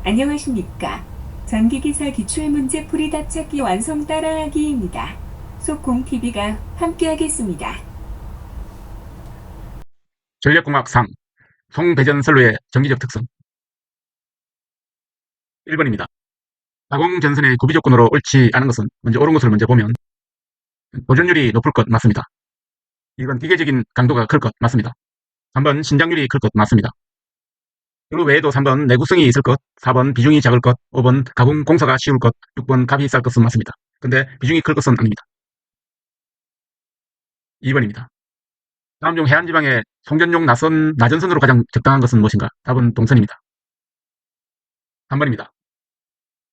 안녕하십니까. 전기기사 기출문제 풀이답 찾기 완성 따라하기입니다. 속공TV가 함께하겠습니다. 전력공학상 송배전선로의 전기적 특성 1번입니다. 가공전선의 구비조건으로 옳지 않은 것은 먼저 옳은 것을 먼저 보면 보존율이 높을 것 맞습니다. 2번 기계적인 강도가 클 것 맞습니다. 3번 신장률이 클 것 맞습니다. 그 외에도 3번 내구성이 있을 것, 4번 비중이 작을 것, 5번 가공 공사가 쉬울 것, 6번 값이 쌀 것은 맞습니다. 근데 비중이 클 것은 아닙니다. 2번입니다. 다음 중 해안지방의 송전용 나전선으로 가장 적당한 것은 무엇인가? 답은 동선입니다. 3번입니다.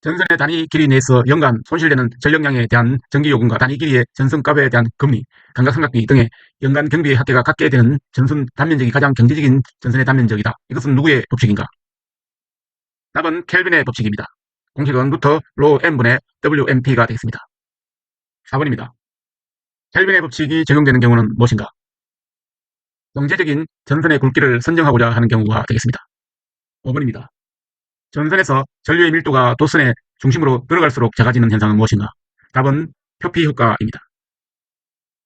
전선의 단위 길이 내에서 연간 손실되는 전력량에 대한 전기요금과 단위 길이의 전선값에 대한 금리, 감가상각비 등의 연간 경비의 합계가 같게 되는 전선 단면적이 가장 경제적인 전선의 단면적이다. 이것은 누구의 법칙인가? 답은 켈빈의 법칙입니다. 공식은 루터 로 n분의 WMP가 되겠습니다. 4번입니다. 켈빈의 법칙이 적용되는 경우는 무엇인가? 경제적인 전선의 굵기를 선정하고자 하는 경우가 되겠습니다. 5번입니다. 전선에서 전류의 밀도가 도선의 중심으로 들어갈수록 작아지는 현상은 무엇인가? 답은 표피 효과입니다.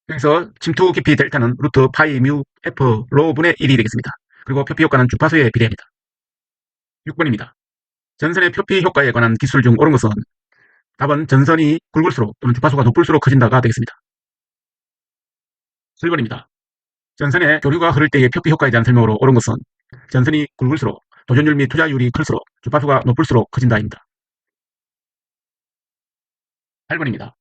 그래서 침투 깊이 델타는 루트 파이 뮤 F 로분의 1이 되겠습니다. 그리고 표피 효과는 주파수에 비례합니다. 6번입니다. 전선의 표피 효과에 관한 기술 중 옳은 것은 답은 전선이 굵을수록 또는 주파수가 높을수록 커진다가 되겠습니다. 7번입니다. 전선의 교류가 흐를 때의 표피 효과에 대한 설명으로 옳은 것은 전선이 굵을수록 도전율 및 투자율이 클수록 주파수가 높을수록 커진다입니다. 8번입니다.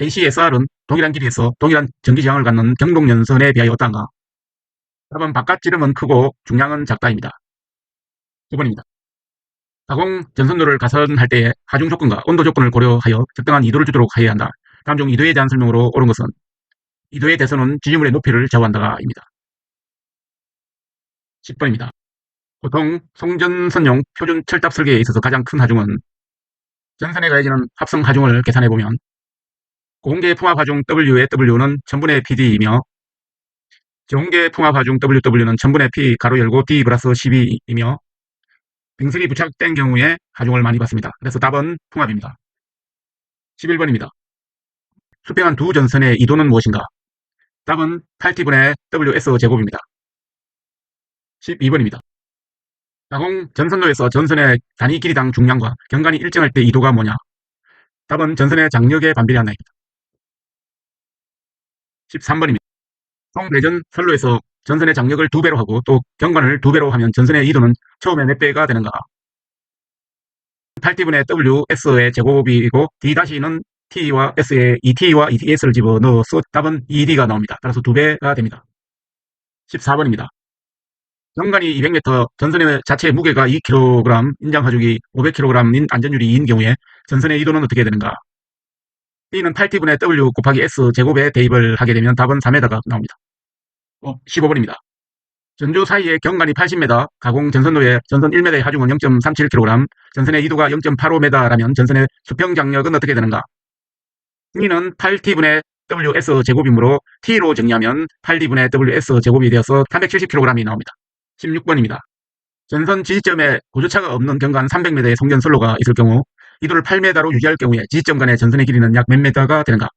ACSR은 동일한 길이에서 동일한 전기저항을 갖는 경동연선에 비하여 어떠한가? 답은 바깥 지름은 크고 중량은 작다입니다. 9번입니다. 가공 전선도를 가선할 때의 하중 조건과 온도 조건을 고려하여 적당한 이도를 주도록 해야 한다. 다음 중 이도에 대한 설명으로 옳은 것은 이도의 대선은 지지물의 높이를 좌우한다입니다. 10번입니다. 보통 송전선용 표준 철답 설계에 있어서 가장 큰 하중은 전선에 가해지는 합성 하중을 계산해보면 고공계 풍합 하중 W의 W는 1000분의 PD이며 저공계 풍합 하중 WW는 1000분의 P 가로 열고 D 플러스 12이며 빙슬이 부착된 경우에 하중을 많이 받습니다. 그래서 답은 풍합입니다. 11번입니다. 수평한 두 전선의 이도는 무엇인가? 답은 8T분의 WS 제곱입니다. 12번입니다. 가공 전선도에서 전선의 단위 길이당 중량과 경관이 일정할 때 이도가 뭐냐? 답은 전선의 장력에 반비례한다입니다. 13번입니다. 송내전 선로에서 전선의 장력을 2배로 하고 또 경관을 2배로 하면 전선의 이도는 처음에 몇 배가 되는가? 8T분의 WS의 제곱이고 D-는 T와 S에 2T와 2S를 집어넣어서 답은 2D가 나옵니다. 따라서 2배가 됩니다. 14번입니다. 경관이 200m, 전선의 자체 무게가 2kg, 인장 하중이 500kg인 안전율이 2인 경우에 전선의 이도는 어떻게 되는가? B는 8T분의 W 곱하기 S 제곱에 대입을 하게 되면 답은 3m가 나옵니다. 15번입니다. 전주 사이의 경관이 80m, 가공 전선로의 전선 1m의 하중은 0.37kg, 전선의 이도가 0.85m라면 전선의 수평 장력은 어떻게 되는가? T는 8T분의 WS 제곱이므로 T로 정리하면 8D분의 WS 제곱이 되어서 370kg이 나옵니다. 16번입니다. 전선 지지점에 고주차가 없는 경관 300m의 송전선로가 있을 경우 이도를 8m로 유지할 경우에 지지점 간의 전선의 길이는 약 몇 m가 되는가?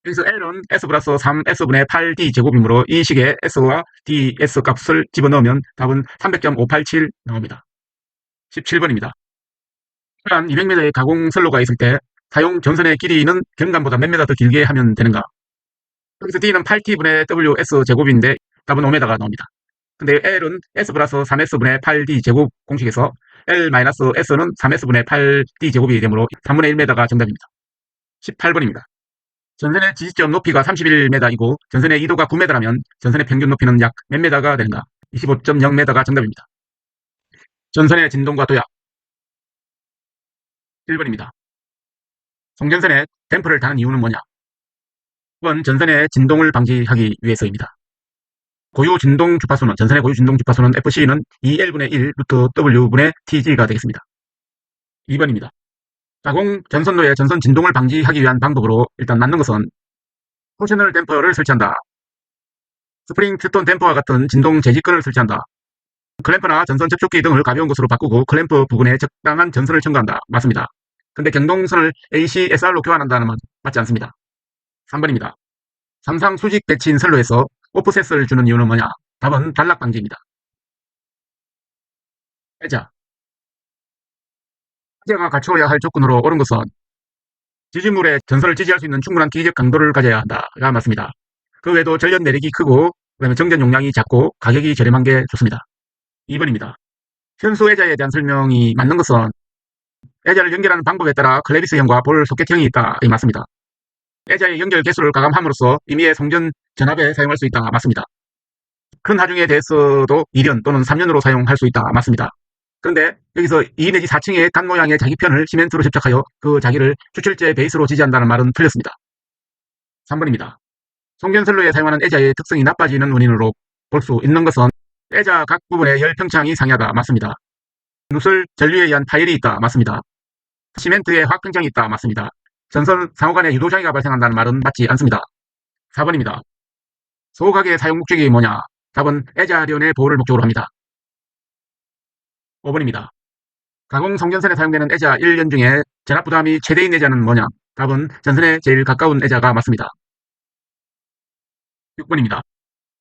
여기서 L은 S 플러스 3S분의 8D 제곱이므로 이 식에 S와 DS 값을 집어넣으면 답은 300.587 나옵니다. 17번입니다. 한 200m의 가공 선로가 있을 때 사용 전선의 길이는 경관보다 몇 m 더 길게 하면 되는가? 여기서 D는 8T분의 WS 제곱인데 답은 5m가 나옵니다. 근데 L은 S 플러스 3S분의 8D 제곱 공식에서 L-S는 3S분의 8D 제곱이 되므로 3분의 1m가 정답입니다. 18번입니다. 전선의 지지점 높이가 31m이고 전선의 이도가 9m라면 전선의 평균 높이는 약 몇 m가 되는가? 25.0m가 정답입니다. 전선의 진동과 도약 1번입니다. 송전선에 댐프를 다는 이유는 뭐냐? 1번 전선의 진동을 방지하기 위해서입니다. 고유 진동 주파수는 전선의 고유 진동 주파수는 FC는 2L분의 1 루트 W분의 TG가 되겠습니다. 2번입니다. 가공 전선로의 전선 진동을 방지하기 위한 방법으로 일단 맞는 것은 토셔널 댐퍼를 설치한다. 스프링 큐톤 댐퍼와 같은 진동 제지건을 설치한다. 클램프나 전선 접촉기 등을 가벼운 것으로 바꾸고 클램프 부근에 적당한 전선을 첨가한다. 맞습니다. 근데 경동선을 AC/SR로 교환한다는 건 맞지 않습니다. 3번입니다. 삼상 수직 배치인 선로에서 오프셋을 주는 이유는 뭐냐? 답은 단락 방지입니다. 해자. 해자가 갖추어야 할 조건으로 옳은 것은 지지물의 전선을 지지할 수 있는 충분한 기계적 강도를 가져야 한다가 맞습니다. 그 외에도 전력 내력이 크고 그다음에 정전 용량이 작고 가격이 저렴한 게 좋습니다. 2번입니다. 현수 해자에 대한 설명이 맞는 것은 해자를 연결하는 방법에 따라 클레비스형과 볼 소켓형이 있다. 이 맞습니다. 해자의 연결 개수를 가감함으로써 임의의 송전 전압에 사용할 수 있다. 맞습니다. 큰 하중에 대해서도 2련 또는 3련으로 사용할 수 있다. 맞습니다. 그런데 여기서 2 내지 4층의 간 모양의 자기편을 시멘트로 접착하여 그 자기를 추출제 베이스로 지지한다는 말은 틀렸습니다. 3번입니다. 송전선로에 사용하는 애자의 특성이 나빠지는 원인으로 볼 수 있는 것은 애자 각 부분의 열 평창이 상하다. 맞습니다. 누설 전류에 의한 파열이 있다. 맞습니다. 시멘트에 화평창이 있다. 맞습니다. 전선 상호 간에 유도장애가 발생한다는 말은 맞지 않습니다. 4번입니다. 소각의 사용 목적이 뭐냐? 답은 애자련의 보호를 목적으로 합니다. 5번입니다. 가공 송전선에 사용되는 애자 1년 중에 전압 부담이 최대인 애자는 뭐냐? 답은 전선에 제일 가까운 애자가 맞습니다. 6번입니다.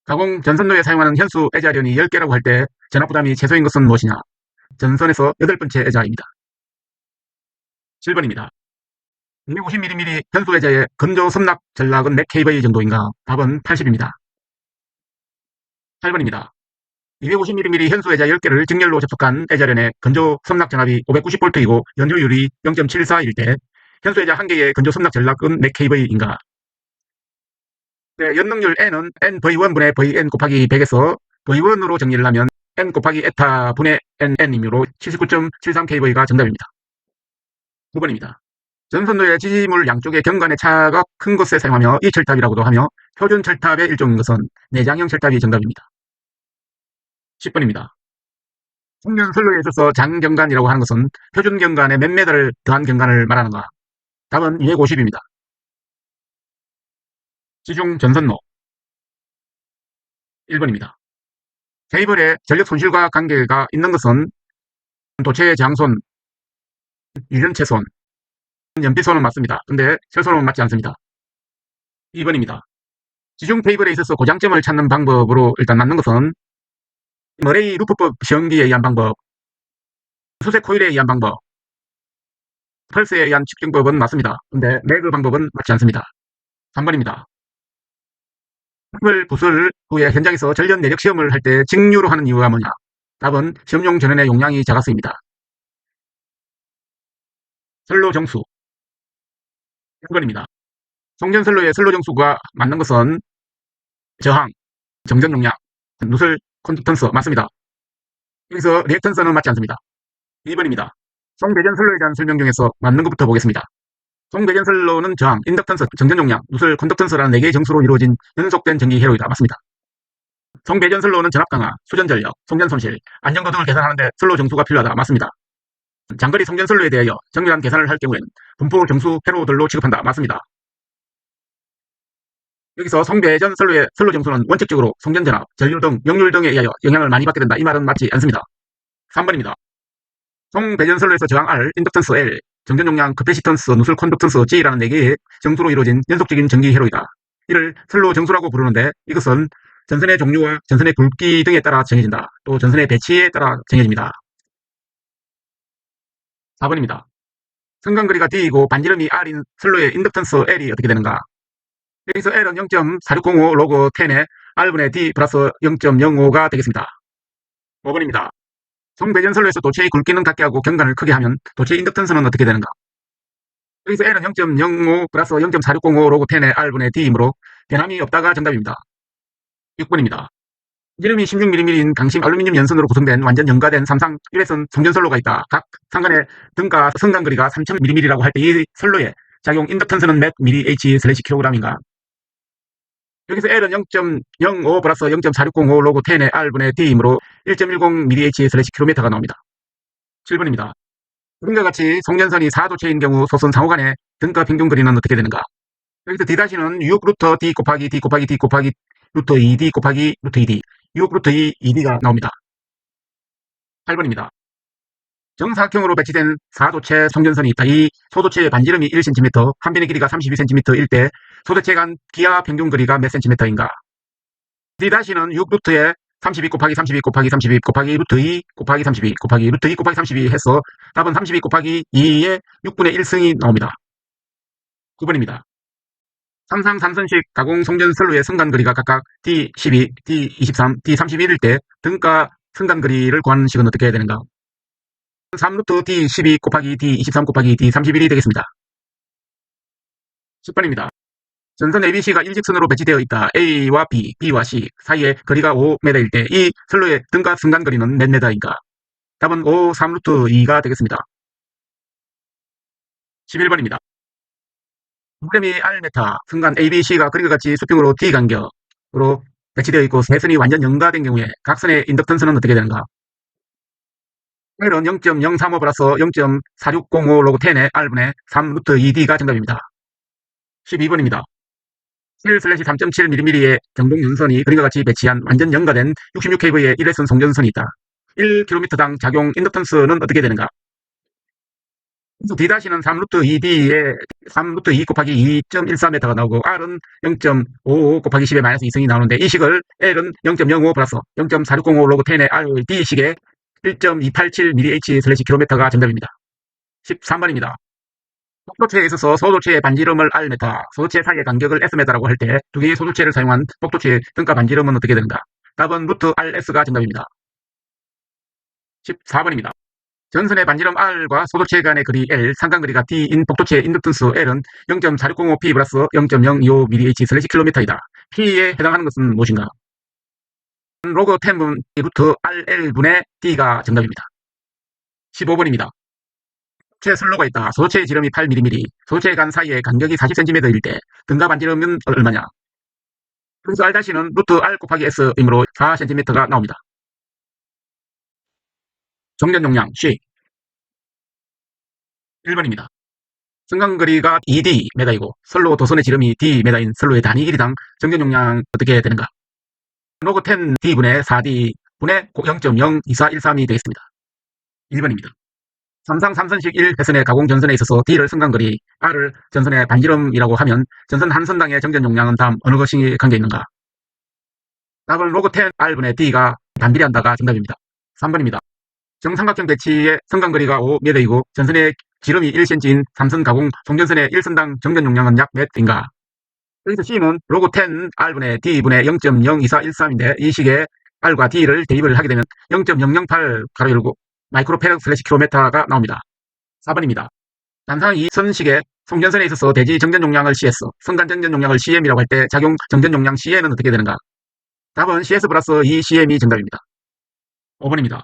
가공 전선로에 사용하는 현수 애자련이 10개라고 할 때 전압 부담이 최소인 것은 무엇이냐? 전선에서 8번째 애자입니다. 7번입니다. 250mm 현수 애자의 건조 섬납 전락은 몇 kV 정도인가? 답은 80입니다. 8번입니다. 250mm 현수 애자 10개를 직렬로 접속한 애자련의 건조 섬납 전압이 590V이고 연료율이 0.74일 때 현수 애자 1개의 건조 섬납 전락은 몇 kV인가? 네, 연능률 N은 N/V1분의 Vn 곱하기 100에서 V1으로 정리를 하면 N 곱하기 에타 분의 NN이므로 79.73kV가 정답입니다. 9번입니다. 전선로의 지지물 양쪽의 경관의 차가 큰 것에 사용하며 이 철탑이라고도 하며 표준 철탑의 일종인 것은 내장형 철탑이 정답입니다. 10번입니다. 송전 선로에 있어서 장경관이라고 하는 것은 표준 경관에 몇 메다를 더한 경관을 말하는가? 답은 250입니다. 지중 전선로 1번입니다. 케이블의 전력 손실과 관계가 있는 것은 도체의 장손, 유전체손, 연피손은 맞습니다. 근데 철손은 맞지 않습니다. 2번입니다. 지중 케이블에 있어서 고장점을 찾는 방법으로 일단 맞는 것은 머레이 루프법 시험기에 의한 방법, 수색 코일에 의한 방법, 펄스에 의한 측정법은 맞습니다. 근데 매그 방법은 맞지 않습니다. 3번입니다. 을 붓을 후에 현장에서 전력 내력 시험을 할 때 직류로 하는 이유가 뭐냐? 답은 시험용 전원의 용량이 작았습니다. 선로 정수 1번입니다. 송전선로의 선로 정수가 맞는 것은 저항, 정전 용량, 누설 컨덕턴스 맞습니다. 여기서 리액턴스는 맞지 않습니다. 2번입니다. 송배전선로에 대한 설명 중에서 맞는 것부터 보겠습니다. 송배전선로는 저항, 인덕턴스, 정전 용량, 누설 컨덕턴스라는 4개의 정수로 이루어진 연속된 전기 회로이다. 맞습니다. 송배전선로는 전압 강화, 수전 전력, 송전 손실, 안정도 등을 계산하는데 선로 정수가 필요하다. 맞습니다. 장거리 송전선로에 대하여 정밀한 계산을 할 경우에는 분포 정수 회로들로 취급한다. 맞습니다. 여기서 송배전 선로의 선로 정수는 원칙적으로 송전 전압, 전류 등 역률 등에 의하여 영향을 많이 받게 된다. 이 말은 맞지 않습니다. 3번입니다. 송배전 선로에서 저항 R, 인덕턴스 L, 정전 용량 커패시턴스, 누설 컨덕턴스 G라는 4개의 정수로 이루어진 연속적인 전기 회로이다. 이를 선로 정수라고 부르는데 이것은 전선의 종류와 전선의 굵기 등에 따라 정해진다. 또 전선의 배치에 따라 정해집니다. 4번입니다. 성간거리가 D이고 반지름이 R인 선로의 인덕턴스 L이 어떻게 되는가? 여기서 L은 0.4605 로그 10에 R분의 D 플러스 0.05가 되겠습니다. 5번입니다. 송배전 선로에서 도체의 굵기는 같게 하고 경관을 크게 하면 도체의 인덕턴스는 어떻게 되는가? 여기서 L은 0.05 플러스 0.4605 로그 10의 R분의 D이므로 변함이 없다가 정답입니다. 6번입니다. 지름이 16mm인 강심 알루미늄 연선으로 구성된 완전 연가된 삼상 1회선 송전선로가 있다. 각 상간의 등가 성간거리가 3000mm라고 할 때 이 선로에 작용 인덕턴스는 몇 mH/kg인가? 여기서 L은 0.05 플러스 0.4605 로그 10의 R분의 D이므로 1.10 mH/km가 나옵니다. 7번입니다. 그림과 같이 송전선이 4도체인 경우 소선 상호간의 등가 평균 거리는 어떻게 되는가? 여기서 D-는 6 루터 D 곱하기 D 곱하기 D 곱하기 루터 2D 곱하기 루터 2D 6 루터 2 2D가 나옵니다. 8번입니다. 정사각형으로 배치된 4도체 송전선이 있다. 이 소도체의 반지름이 1cm, 한 변의 길이가 32cm일 때 소도체 간 기하 평균 거리가 몇 cm인가? D는 6루트에 32 곱하기 32 곱하기 32 곱하기 루트 2 곱하기 32 곱하기 루트 2 곱하기 32 해서 답은 32 곱하기 2의 6분의 1승이 나옵니다. 9번입니다. 삼상 삼선식 가공 송전선로의 승간 거리가 각각 D12, D23, D31일 때 등가 승간 거리를 구하는 식은 어떻게 해야 되는가? 3루트 D12 곱하기 D23 곱하기 D31이 되겠습니다. 10번입니다. 전선 ABC가 일직선으로 배치되어 있다. A와 B, B와 C 사이의 거리가 5m일 때 이 선로의 등가 승간 거리는 몇 m인가? 답은 5, 3루트 2가 되겠습니다. 11번입니다. 프레미 R메타, 승간 ABC가 그림과 같이 수평으로 D 간격으로 배치되어 있고 세 선이 완전 연가된 경우에 각 선의 인덕턴스는 어떻게 되는가? L은 0.035 플러스 0.4605 로그 10의 R분의 3루트 2D가 정답입니다. 12번입니다. 1/3.7mm의 경동 연선이 그림과 같이 배치한 완전 연가된 66kV의 1회선 송전선이 있다. 1km당 작용 인덕턴스는 어떻게 되는가? D는 3루트 2D에 3루트 2 곱하기 2.14m가 나오고 R은 0.55 곱하기 10의 마이너스 2승이 나오는데 이 식을 L은 0.05 플러스 0.4605 로그 10의 R, D식의 1.287mH/km가 정답입니다. 13번입니다. 복도체에 있어서 소도체의 반지름을 R메타, 소도체 사이의 간격을 S메타라고 할 때 두 개의 소도체를 사용한 복도체의 등가 반지름은 어떻게 되는가? 답은 루트 RS가 정답입니다. 14번입니다. 전선의 반지름 R과 소도체 간의 거리 L, 상간거리가 D인 복도체의 인덕턴스 L은 0.4605P 플러스 0.025mH/km이다. P에 해당하는 것은 무엇인가? 로그 10분 루트 RL분의 D가 정답입니다. 15번입니다. 소도체 선로가 있다. 소도체의 지름이 8mm, 소도체 간 사이의 간격이 40cm일 때 등가 반지름은 얼마냐? 그래서 R-는 루트 R 곱하기 S이므로 4cm가 나옵니다. 정전 용량 C 1번입니다. 승강거리가 2Dm이고 선로 도선의 지름이 Dm인 선로의 단위 길이당 정전 용량 어떻게 되는가? 로그 10D분의 4D분의 0.02413이 되겠습니다. 1번입니다. 삼상 삼선식 1회선의 가공 전선에 있어서 D를 승강거리, R을 전선의 반지름이라고 하면 전선 한 선당의 정전 용량은 다음 어느 것이 관계 있는가? 답은 로그 10R분의 D가 반비례한다가 정답입니다. 3번입니다. 정삼각형 배치의 승강거리가 5m이고 전선의 지름이 1cm인 삼선 가공 송전선의 1선당 정전 용량은 약 몇 인가? 여기서 C는 로그 10R분의 D분의 0.02413인데 이 식에 R과 D를 대입을 하게 되면 0.008 가로 열고 마이크로페럿/km가 나옵니다. 4번입니다. 단상 이 선식의 송전선에 있어서 대지 정전 용량을 CS, 선간 정전 용량을 CM이라고 할 때 작용 정전 용량 CM은 어떻게 되는가? 답은 CS 플러스 2CM이 정답입니다. 5번입니다.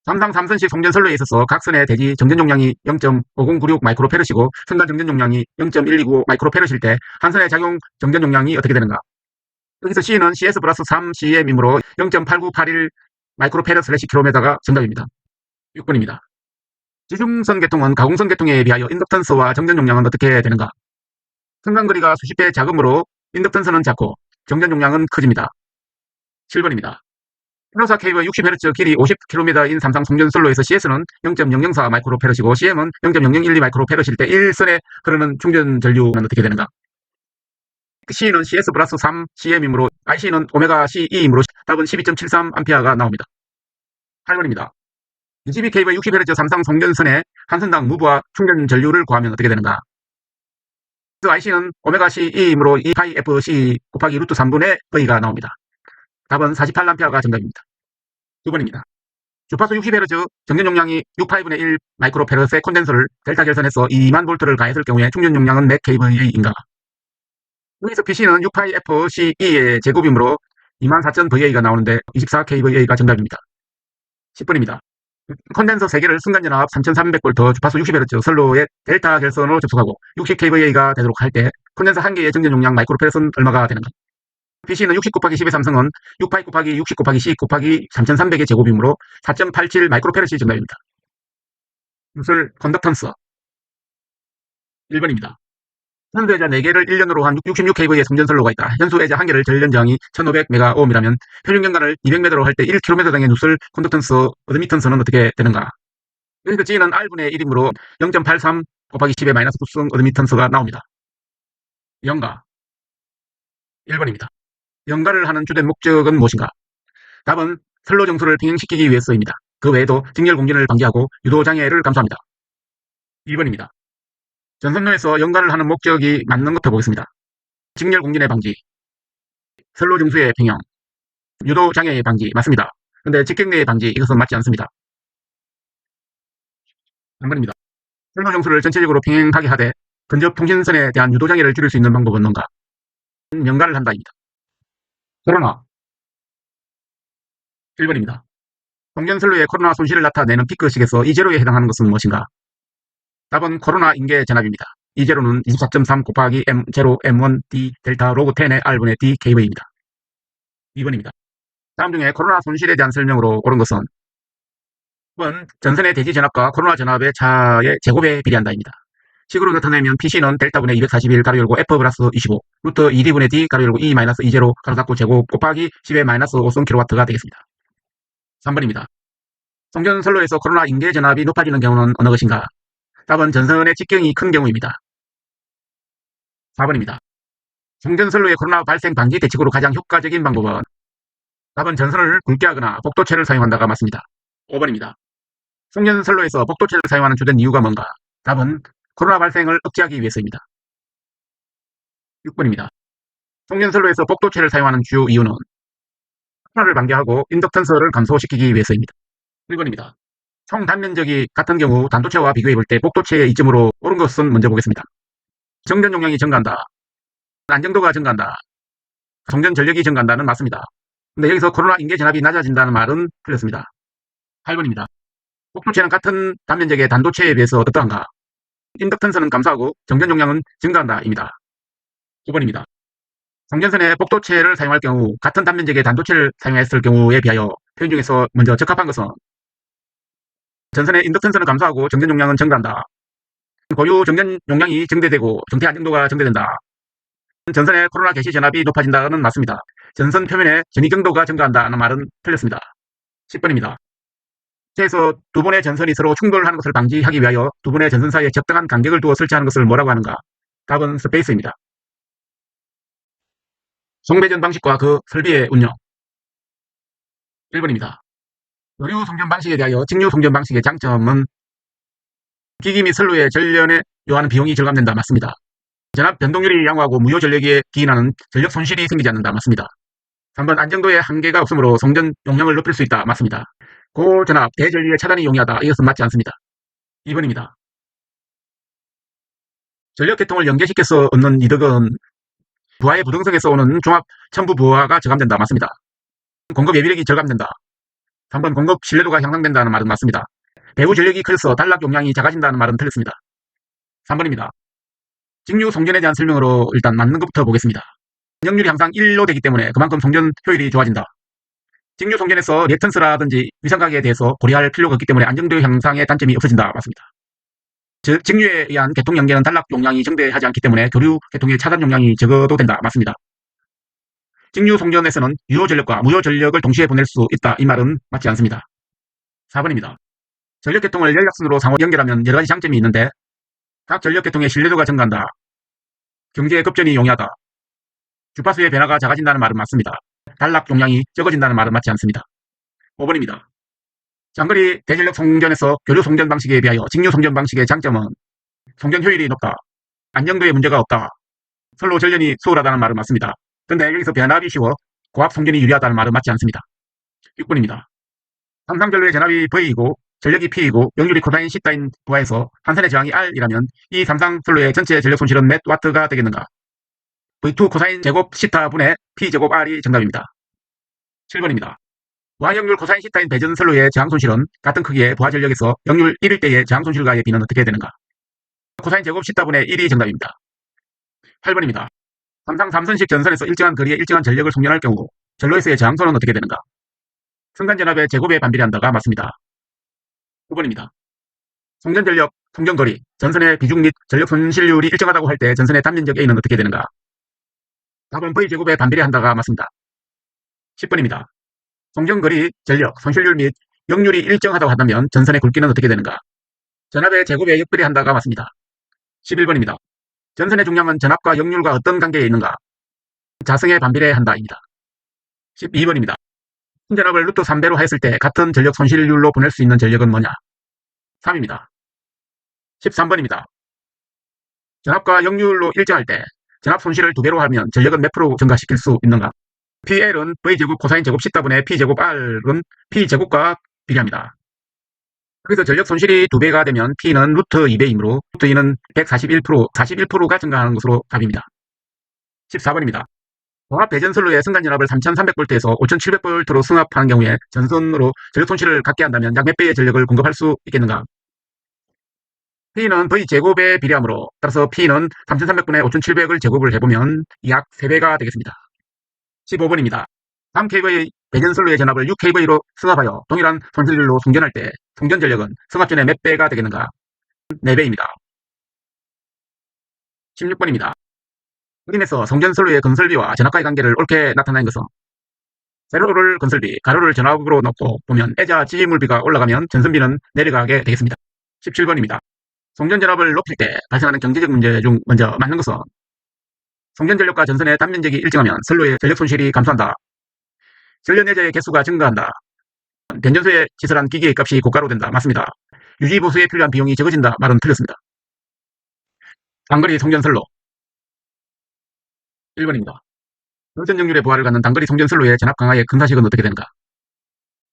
삼상 삼선식 송전선로에 있어서 각 선의 대지 정전 용량이 0.5096 마이크로페럿이고 선간 정전 용량이 0.129 마이크로페럿일 때 한 선의 작용 정전 용량이 어떻게 되는가? 여기서 C는 CS 플러스 3CM이므로 0.8981 마이크로페럿/km가 정답입니다. 6번입니다. 지중선 계통은 가공선 계통에 비하여 인덕턴스와 정전 용량은 어떻게 되는가? 승강거리가 수십 배 작으므로 인덕턴스는 작고 정전 용량은 커집니다. 7번입니다. 플러사 케이블 60Hz 길이 50km인 삼상 송전선로에서 CS는 0.004 마이크로페럿이고 CM은 0.0012 마이크로페럿일 때 1선에 흐르는 충전 전류는 어떻게 되는가? C는 CS 플러스 3CM이므로 IC는 오메가 CE이므로 답은 12.73A가 나옵니다. 8번입니다. UGB 케이블 60Hz 삼상 송전선의 한 선당 무브와 충전 전류를 구하면 어떻게 되는가? IC는 오메가 CE이므로 2파이 FC 곱하기 루트 3분의 V가 나옵니다. 답은 48A가 정답입니다. 2번입니다. 주파수 60Hz 정전 용량이 6파이분의 1 마이크로페럿의 콘덴서를 델타 결선해서 2만 볼트를 가했을 경우에 충전 용량은 몇 kVA인가? 여기서 PC는 6파이 FCE의 제곱이므로 24,000VA가 나오는데 24kVA가 정답입니다. 10번입니다. 콘덴서 3개를 순간전압 3,300V 주파수 60Hz 선로의 델타 결선으로 접속하고 60kVA가 되도록 할 때 콘덴서 1개의 정전 용량 마이크로페럿은 얼마가 되는가? PC는 60 곱하기 10의 삼성은 6파이 곱하기 60 곱하기 10 곱하기 3,300의 제곱이므로 4.87 마이크로페럿이 정답입니다. 무술 컨덕턴스 1번입니다. 현수애자 4개를 1년으로 한 66kV의 송전선로가 있다. 현수애자 1개를 전련장이 1500메가옴이라면 평균연간을 200m로 할 때 1km당의 누설 컨덕턴스 어드미턴스는 어떻게 되는가? 여기서 G는 R분의 1이므로 0.83 곱하기 10의 마이너스 9승 어드미턴스가 나옵니다. 연가 1번입니다. 연가를 하는 주된 목적은 무엇인가? 답은 선로 정수를 평행시키기 위해서입니다. 그 외에도 직렬 공진을 방지하고 유도 장애를 감소합니다. 2번입니다. 전선로에서 연가를 하는 목적이 맞는 것부터 보겠습니다. 직렬 공진의 방지, 선로 정수의 평형, 유도 장애의 방지 맞습니다. 근데 직경내의 방지 이것은 맞지 않습니다. 3번입니다. 선로 정수를 전체적으로 평행하게 하되 근접 통신선에 대한 유도 장애를 줄일 수 있는 방법은 없는가? 연가를 한다입니다. 그러나 1번입니다. 송전선로의 코로나 손실을 나타내는 피크식에서 이 제로에 해당하는 것은 무엇인가? 답은 코로나 인계 전압입니다. 이 제로는 24.3 곱하기 M0 M1 D 델타 로그 10의 R분의 D KV입니다. 2번입니다. 다음 중에 코로나 손실에 대한 설명으로 옳은 것은 1번 전선의 대지 전압과 코로나 전압의 차의 제곱에 비례한다입니다. 식으로 나타내면 PC는 델타분의 241 가로 열고 F 플러스 25 루트 2D분의 D 가로 열고 E 마이너스 20 가로 닫고 제곱 곱하기 10의 마이너스 5승 kW가 되겠습니다. 3번입니다. 송전선로에서 코로나 인계 전압이 높아지는 경우는 어느 것인가? 답은 전선의 직경이 큰 경우입니다. 4번입니다. 송전선로의 코로나 발생 방지 대책으로 가장 효과적인 방법은 답은 전선을 굵게 하거나 복도체를 사용한다가 맞습니다. 5번입니다. 송전선로에서 복도체를 사용하는 주된 이유가 뭔가? 답은 코로나 발생을 억제하기 위해서입니다. 6번입니다. 송전선로에서 복도체를 사용하는 주 이유는 코로나를 방지하고 인덕턴스를 감소시키기 위해서입니다. 1번입니다. 총 단면적이 같은 경우 단도체와 비교해 볼 때 복도체의 이점으로 옳은 것은 먼저 보겠습니다. 정전 용량이 증가한다. 안정도가 증가한다. 송전 전력이 증가한다는 맞습니다. 근데 여기서 코로나 인계 전압이 낮아진다는 말은 틀렸습니다. 8번입니다. 복도체는 같은 단면적의 단도체에 비해서 어떠한가? 인덕턴스는 감소하고 정전 용량은 증가한다입니다. 9번입니다. 송전선의 복도체를 사용할 경우 같은 단면적의 단도체를 사용했을 경우에 비하여 표현 중에서 먼저 적합한 것은 전선의 인덕턴스는 감소하고 정전 용량은 증가한다. 고유 정전 용량이 증대되고 정태 안정도가 증대된다. 전선의 코로나 개시 전압이 높아진다는 맞습니다. 전선 표면의 전이 경도가 증가한다는 말은 틀렸습니다. 10번입니다. 최에서 두 번의 전선이 서로 충돌하는 것을 방지하기 위하여 두 번의 전선 사이에 적당한 간격을 두어 설치하는 것을 뭐라고 하는가? 답은 스페이스입니다. 송배전 방식과 그 설비의 운영 1번입니다. 의류 송전 방식에 대하여 직류 송전 방식의 장점은 기기 및 선로의 전련에 요하는 비용이 절감된다. 맞습니다. 전압 변동률이 양호하고 무효 전력에 기인하는 전력 손실이 생기지 않는다. 맞습니다. 3번 안정도에 한계가 없으므로 송전 용량을 높일 수 있다. 맞습니다. 고전압 대전리의 차단이 용이하다. 이것은 맞지 않습니다. 2번입니다. 전력 계통을 연계시켜서 얻는 이득은 부하의 부등성에서 오는 종합 첨부 부하가 저감된다. 맞습니다. 공급 예비력이 절감된다. 3번 공급 신뢰도가 향상된다는 말은 맞습니다. 배후 전력이 커서 단락 용량이 작아진다는 말은 틀렸습니다. 3번입니다. 직류 송전에 대한 설명으로 일단 맞는 것부터 보겠습니다. 전력률이 항상 1로 되기 때문에 그만큼 송전 효율이 좋아진다. 직류 송전에서 리액턴스라든지 위상각에 대해서 고려할 필요가 없기 때문에 안정도 향상의 단점이 없어진다. 맞습니다. 즉 직류에 의한 계통 연계는 단락 용량이 증대하지 않기 때문에 교류 계통의 차단 용량이 적어도 된다. 맞습니다. 직류 송전에서는 유효 전력과 무효 전력을 동시에 보낼 수 있다. 이 말은 맞지 않습니다. 4번입니다. 전력 계통을 연락선으로 상호 연결하면 여러 가지 장점이 있는데 각 전력 계통의 신뢰도가 증가한다. 경제 급전이 용이하다. 주파수의 변화가 작아진다는 말은 맞습니다. 단락 용량이 적어진다는 말은 맞지 않습니다. 5번입니다. 장거리 대전력 송전에서 교류 송전 방식에 비하여 직류 송전 방식의 장점은 송전 효율이 높다. 안정도에 문제가 없다. 선로 전련이 수월하다는 말은 맞습니다. 그런데 여기서 변압이 쉬워 고압 송전이 유리하다는 말은 맞지 않습니다. 6번입니다. 삼상전로의 전압이 V이고 전력이 P이고 역률이 코사인 C따인 부하에서 한선의 저항이 R이라면 이 삼상선로의 전체 전력 손실은 몇 와트가 되겠는가? V2 코사인 제곱 시타 분의 P 제곱 R이 정답입니다. 7번입니다. 부하 역률 코사인 시타인 배전 선로의 저항 손실은 같은 크기의 부하 전력에서 역률 1일 때의 저항 손실과의 비는 어떻게 되는가? 코사인 제곱 시타 분의 1이 정답입니다. 8번입니다. 삼상 3선식 전선에서 일정한 거리에 일정한 전력을 송전할 경우 전로에서의 저항선은 어떻게 되는가? 순간 전압의 제곱에 반비례한다가 맞습니다. 9번입니다. 송전 전력 송전거리, 전선의 비중 및 전력 손실률이 일정하다고 할 때 전선의 단면적 A는 어떻게 되는가? 답은 V제곱에 반비례한다가 맞습니다. 10번입니다. 송전거리, 전력, 손실률 및 역률이 일정하다고 한다면 전선의 굵기는 어떻게 되는가? 전압의 제곱에 역비례한다가 맞습니다. 11번입니다. 전선의 중량은 전압과 역률과 어떤 관계에 있는가? 자성에 반비례한다입니다. 12번입니다. 순전압을 루트 3배로 했을 때 같은 전력 손실률로 보낼 수 있는 전력은 뭐냐? 3입니다. 13번입니다. 전압과 역률로 일정할 때 전압 손실을 2배로 하면 전력은 몇 프로 증가시킬 수 있는가? PL은 V제곱 코사인 제곱 C분의 P제곱 R은 P제곱과 비례합니다. 그래서 전력 손실이 2배가 되면 P는 루트 2배이므로 루트 2는 141%, 41%가 증가하는 것으로 답입니다. 14번입니다. 종합 배전선로의 승간전압을 3300V에서 5700V로 승합하는 경우에 전선으로 전력 손실을 갖게 한다면 약 몇 배의 전력을 공급할 수 있겠는가? P는 V제곱에 비례하므로 따라서 P는 3300분의 5700을 제곱을 해보면 약 3배가 되겠습니다. 15번입니다. 3kV 배전선로의 전압을 6kV로 승합하여 동일한 손실률로 송전할 때 송전 전력은 승합 전의 몇 배가 되겠는가? 4배입니다. 16번입니다. 그림에서 송전선로의 건설비와 전압과의 관계를 옳게 나타낸 것은 세로를 건설비, 가로를 전압으로 놓고 보면 애자 지지물비가 올라가면 전선비는 내려가게 되겠습니다. 17번입니다. 송전 전압을 높일 때 발생하는 경제적 문제 중 먼저 맞는 것은 송전 전력과 전선의 단면적이 일정하면 선로의 전력 손실이 감소한다. 전력 내재의 개수가 증가한다. 변전소에 시설한 기기의 값이 고가로 된다. 맞습니다. 유지 보수에 필요한 비용이 적어진다. 말은 틀렸습니다. 단거리 송전선로 1번입니다. 전전역률의 부하를 갖는 단거리 송전선로의 전압 강화의 근사식은 어떻게 되는가?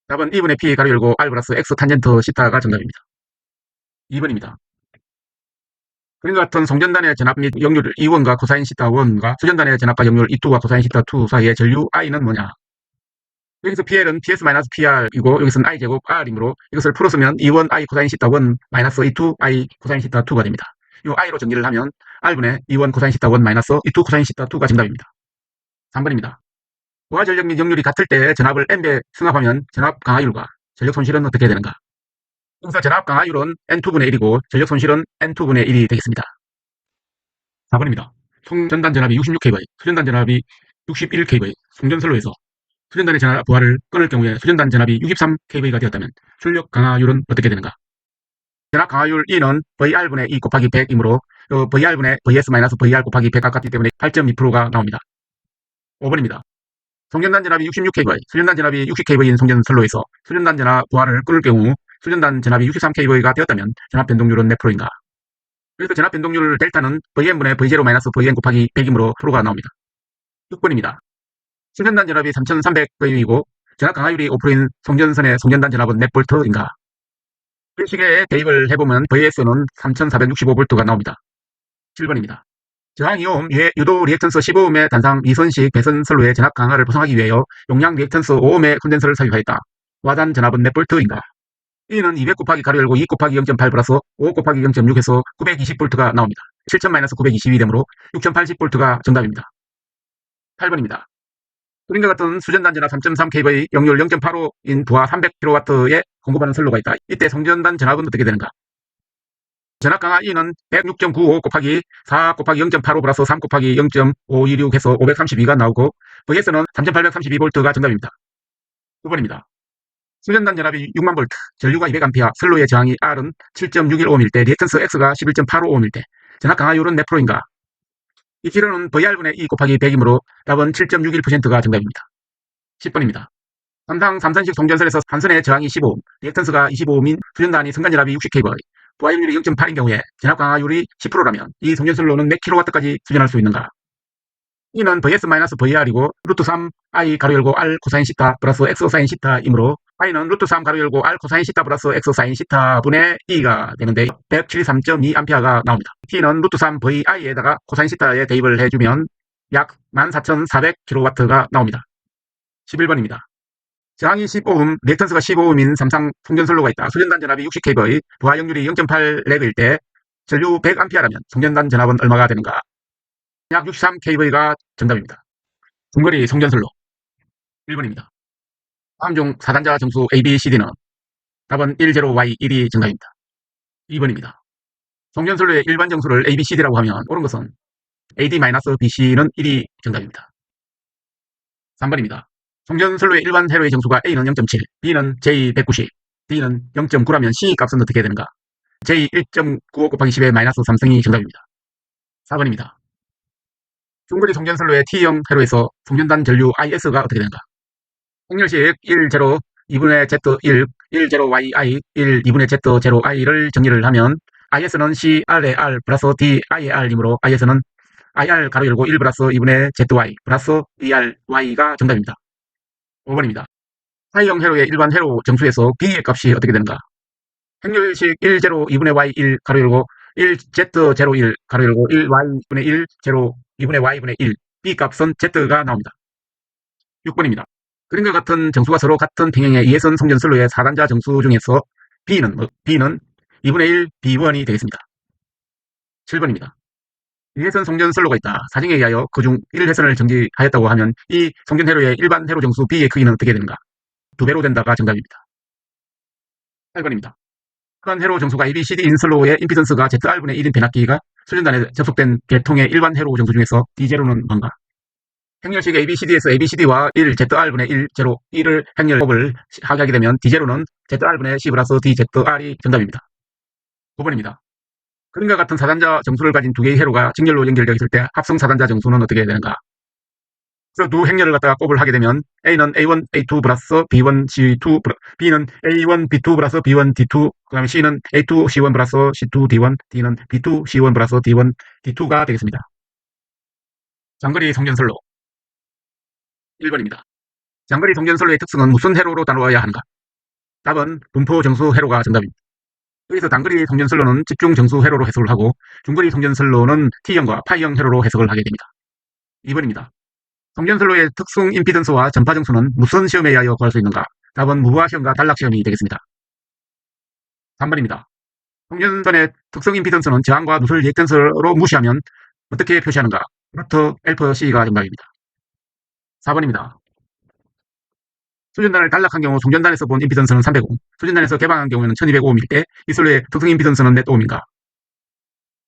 답은 2분의 P 가로 열고 R 플러스 X 탄젠트 시타가 정답입니다. 2번입니다. 그림과 같은 송전단의 전압 및 역률 E1과 코사인 시타 1과 수전단의 전압과 역률 E2와 코사인 시타 2 사이의 전류 I는 뭐냐? 여기서 PL은 PS-PR이고 여기서는 I제곱 R이므로 이것을 풀었으면 E1 I 코사인 시타 1 마이너스 E2 I 코사인 시타 2가 됩니다. 이 I로 정리를 하면 R분의 E1 코사인 시타 1 마이너스 E2 코사인 시타 2가 정답입니다. 3번입니다. 부하 전력 및 역률이 같을 때 전압을 N배 승합하면 전압 강화율과 전력 손실은 어떻게 되는가? 여기서 전압 강화율은 N2분의 1이고 전력 손실은 N2분의 1이 되겠습니다. 4번입니다. 송전단 전압이 66kV, 수전단 전압이 61kV, 송전선로에서 수전단의 전압 부하를 끊을 경우에 수전단 전압이 63kV가 되었다면 출력 강화율은 어떻게 되는가? 전압 강화율 E는 VR분의 E 곱하기 100이므로 VR분의 VS-VR 곱하기 100과 같기 때문에 8.2%가 나옵니다. 5번입니다. 송전단 전압이 66kV, 수전단 전압이 60kV인 송전선로에서 수전단 전압 부하를 끊을 경우 수전단 전압이 63kV가 되었다면 전압 변동률은 몇 프로인가? 그래서 전압 변동률 델타는 Vn분의 V0 마이너스 Vn 곱하기 100이므로 프로가 나옵니다. 6번입니다. 수전단 전압이 3300V이고 전압 강화율이 5%인 송전선의 송전단 전압은 몇 볼트인가? 시계에 대입을 해보면 Vs는 3465V가 나옵니다. 7번입니다. 저항 2옴 유도 리액턴스 15옴의 단상 미선식 배선선로의 전압 강화를 보상하기 위하여 용량 리액턴스 5옴의 콘덴서를 삽입하였다. 와단 전압은 몇 볼트인가? E는 200 곱하기 가로 열고 2 곱하기 0.8 플러스 5 곱하기 0.6 해서 920V가 나옵니다. 7000 마이너스 922 되므로 6080V가 정답입니다. 8번입니다. 그림과 같은 수전단 전압 3.3kV 역률 0.85인 부하 300kW에 공급하는 선로가 있다. 이때 송전단 전압은 어떻게 되는가? 전압 강화 E는 106.95 곱하기 4 곱하기 0.85 플러스 3 곱하기 0.526 해서 532가 나오고 Vs는 3832V가 정답입니다. 2번입니다. 수전단 전압이 6만 볼트, 전류가 200A, 선로의 저항이 R은 7.61Ohm일 때, 리액턴스 X가 11.85Ohm일 때, 전압 강화율은 몇 프로인가? 이 필요는 VR분의 E 곱하기 100이므로 답은 7.61%가 정답입니다. 10번입니다. 삼선식 송전선에서 한선의 저항이 15옴, 리액턴스가 25옴인 수전단이 승간전압이 60kV, 부하율이 0.8인 경우에 전압 강화율이 10%라면 이 송전선로는 몇 킬로와트까지 수전할 수 있는가? E는 VS-VR이고 루트 3 I 가로 열고 R 코사인 시타 플러스 X 사인 시타이므로 I는 루트 3 가로 열고 R 코사인 시타 플러스 X 사인 시타 분의 E가 되는데 173.2A가 나옵니다. T는 루트 3 VI에다가 코사인 시타에 대입을 해주면 약 14,400kW가 나옵니다. 11번입니다. 저항이 15옴, 리액턴스가 15옴인 삼상 송전선로가 있다. 수전단 전압이 60kV, 부하 역률이 0.8렉일 때 전류 100A라면 송전단 전압은 얼마가 되는가? 약 63kV가 정답입니다. 중거리 송전선로 1번입니다. 다음 중 4단자 정수 ABCD는 답은 10Y1이 정답입니다. 2번입니다. 송전선로의 일반 정수를 ABCD라고 하면 옳은 것은 AD-BC는 1이 정답입니다. 3번입니다. 송전선로의 일반 세로의 정수가 A는 0.7, B는 J190, D는 0.9라면 C 값은 어떻게 되는가? J1.95 곱하기 10의 마이너스 3승이 정답입니다. 4번입니다. 중거리 송전선로의 T형 회로에서 송전단 전류 IS가 어떻게 되는가? 행렬식 1, 0, 2분의 Z1, 1, 0, YI, 1, 2분의 Z0I를 정리를 하면 IS는 CR의 R 플러스 DI의 R이므로 IS는 IR 가로 열고 1 플러스 2분의 ZY 플러스 ERY가 정답입니다. 5번입니다. 사이형 회로의 일반 회로 정수에서 B의 값이 어떻게 되는가? 행렬식 1, 0, 2분의 Y1 가로 열고 1Z01 가로 열고 1Y 분의 1, 0, 2분의 Y분의 1 B 값은 Z가 나옵니다. 6번입니다. 그림과 같은 정수가 서로 같은 평행의 이해선 송전선로의 4단자 정수 중에서 B는 2분의 1 B1이 되겠습니다. 7번입니다. 이해선 송전선로가 있다. 사정에 의하여 그중 1회선을 정지하였다고 하면 이 송전회로의 일반 회로 정수 B의 크기는 어떻게 되는가? 2배로 된다가 정답입니다. 8번입니다. 일반 회로 정수가 ABCD인 선로의 임피던스가 ZR분의 1인 변압기가 수전단에 접속된 계통의 일반 회로 정수 중에서 D0는 뭔가? 행렬식 ABCD에서 ABCD와 1, ZR분의 1, 0, 1을 행렬법을 하게 되면 D0는 ZR분의 C 플러스 DZR이 정답입니다. 5번입니다. 그림과 같은 4단자 정수를 가진 두 개의 회로가 직렬로 연결되어 있을 때 합성 4단자 정수는 어떻게 되는가? 그래서 두 행렬을 갖다가 곱을 하게 되면 A는 A1, A2 플러스 B1, C2, B는 A1, B2 플러스 B1, D2, 그 다음에 C는 A2, C1 플러스 C2, D1, D는 B2, C1 플러스 D1, D2가 되겠습니다. 장거리 송전선로 1번입니다. 장거리 송전선로의 특성은 무슨 회로로 다루어야 하는가? 답은 분포 정수 회로가 정답입니다. 여기서 단거리 송전선로는 집중 정수 회로로 해석을 하고 중거리 송전선로는 T형과 파이형 회로로 해석을 하게 됩니다. 2번입니다. 송전선로의 특성 임피던스와 전파 정수는 무슨 시험에 의하여 구할 수 있는가? 답은 무부하 시험과 단락 시험이 되겠습니다. 3번입니다. 송전선의 특성 임피던스는 저항과 누설 리액턴스로 무시하면 어떻게 표시하는가? 루트 엘프 C가 정답입니다. 4번입니다. 수전단을 단락한 경우 송전단에서 본 임피던스는 300옴, 수전단에서 개방한 경우에는 1200옴일 때 이 선로의 특성 임피던스는 몇 옴인가?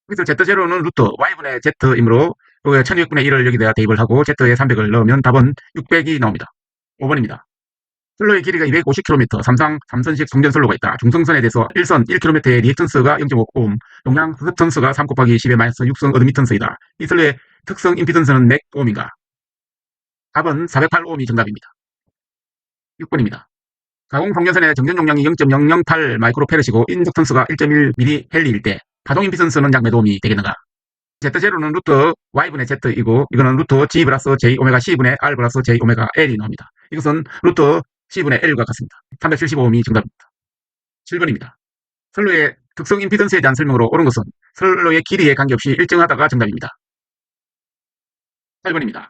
여기서 Z0는 루트 Y분의 Z이므로 1200분의 1을 여기다 대입을 하고 Z에 300을 넣으면 답은 600이 나옵니다. 5번입니다. 선로의 길이가 250km, 삼상 3선식 송전선로가 있다. 중성선에 대해서 1선 1km의 리액턴스가 0.5옴, 용량 스턴스가 3 곱하기 10의 마이너스 6선 어드미턴스이다. 이 선로의 특성 임피던스는 몇 옴인가? 답은 408옴이 정답입니다. 6번입니다. 가공 송전선의 정전 용량이 0.008 마이크로페르시고 인덕턴스가 1.1mH일 때 가동 임피던스는 약 몇 옴이 되겠는가? Z0는 루트 Y분의 Z이고 이거는 루트 G 플러스 J 오메가 C분의 R 플러스 J 오메가 L이 나옵니다. 이것은 루트 C분의 L과 같습니다. 375옴이 정답입니다. 7번입니다. 선로의 특성 임피던스에 대한 설명으로 옳은 것은 선로의 길이에 관계없이 일정하다가 정답입니다. 8번입니다.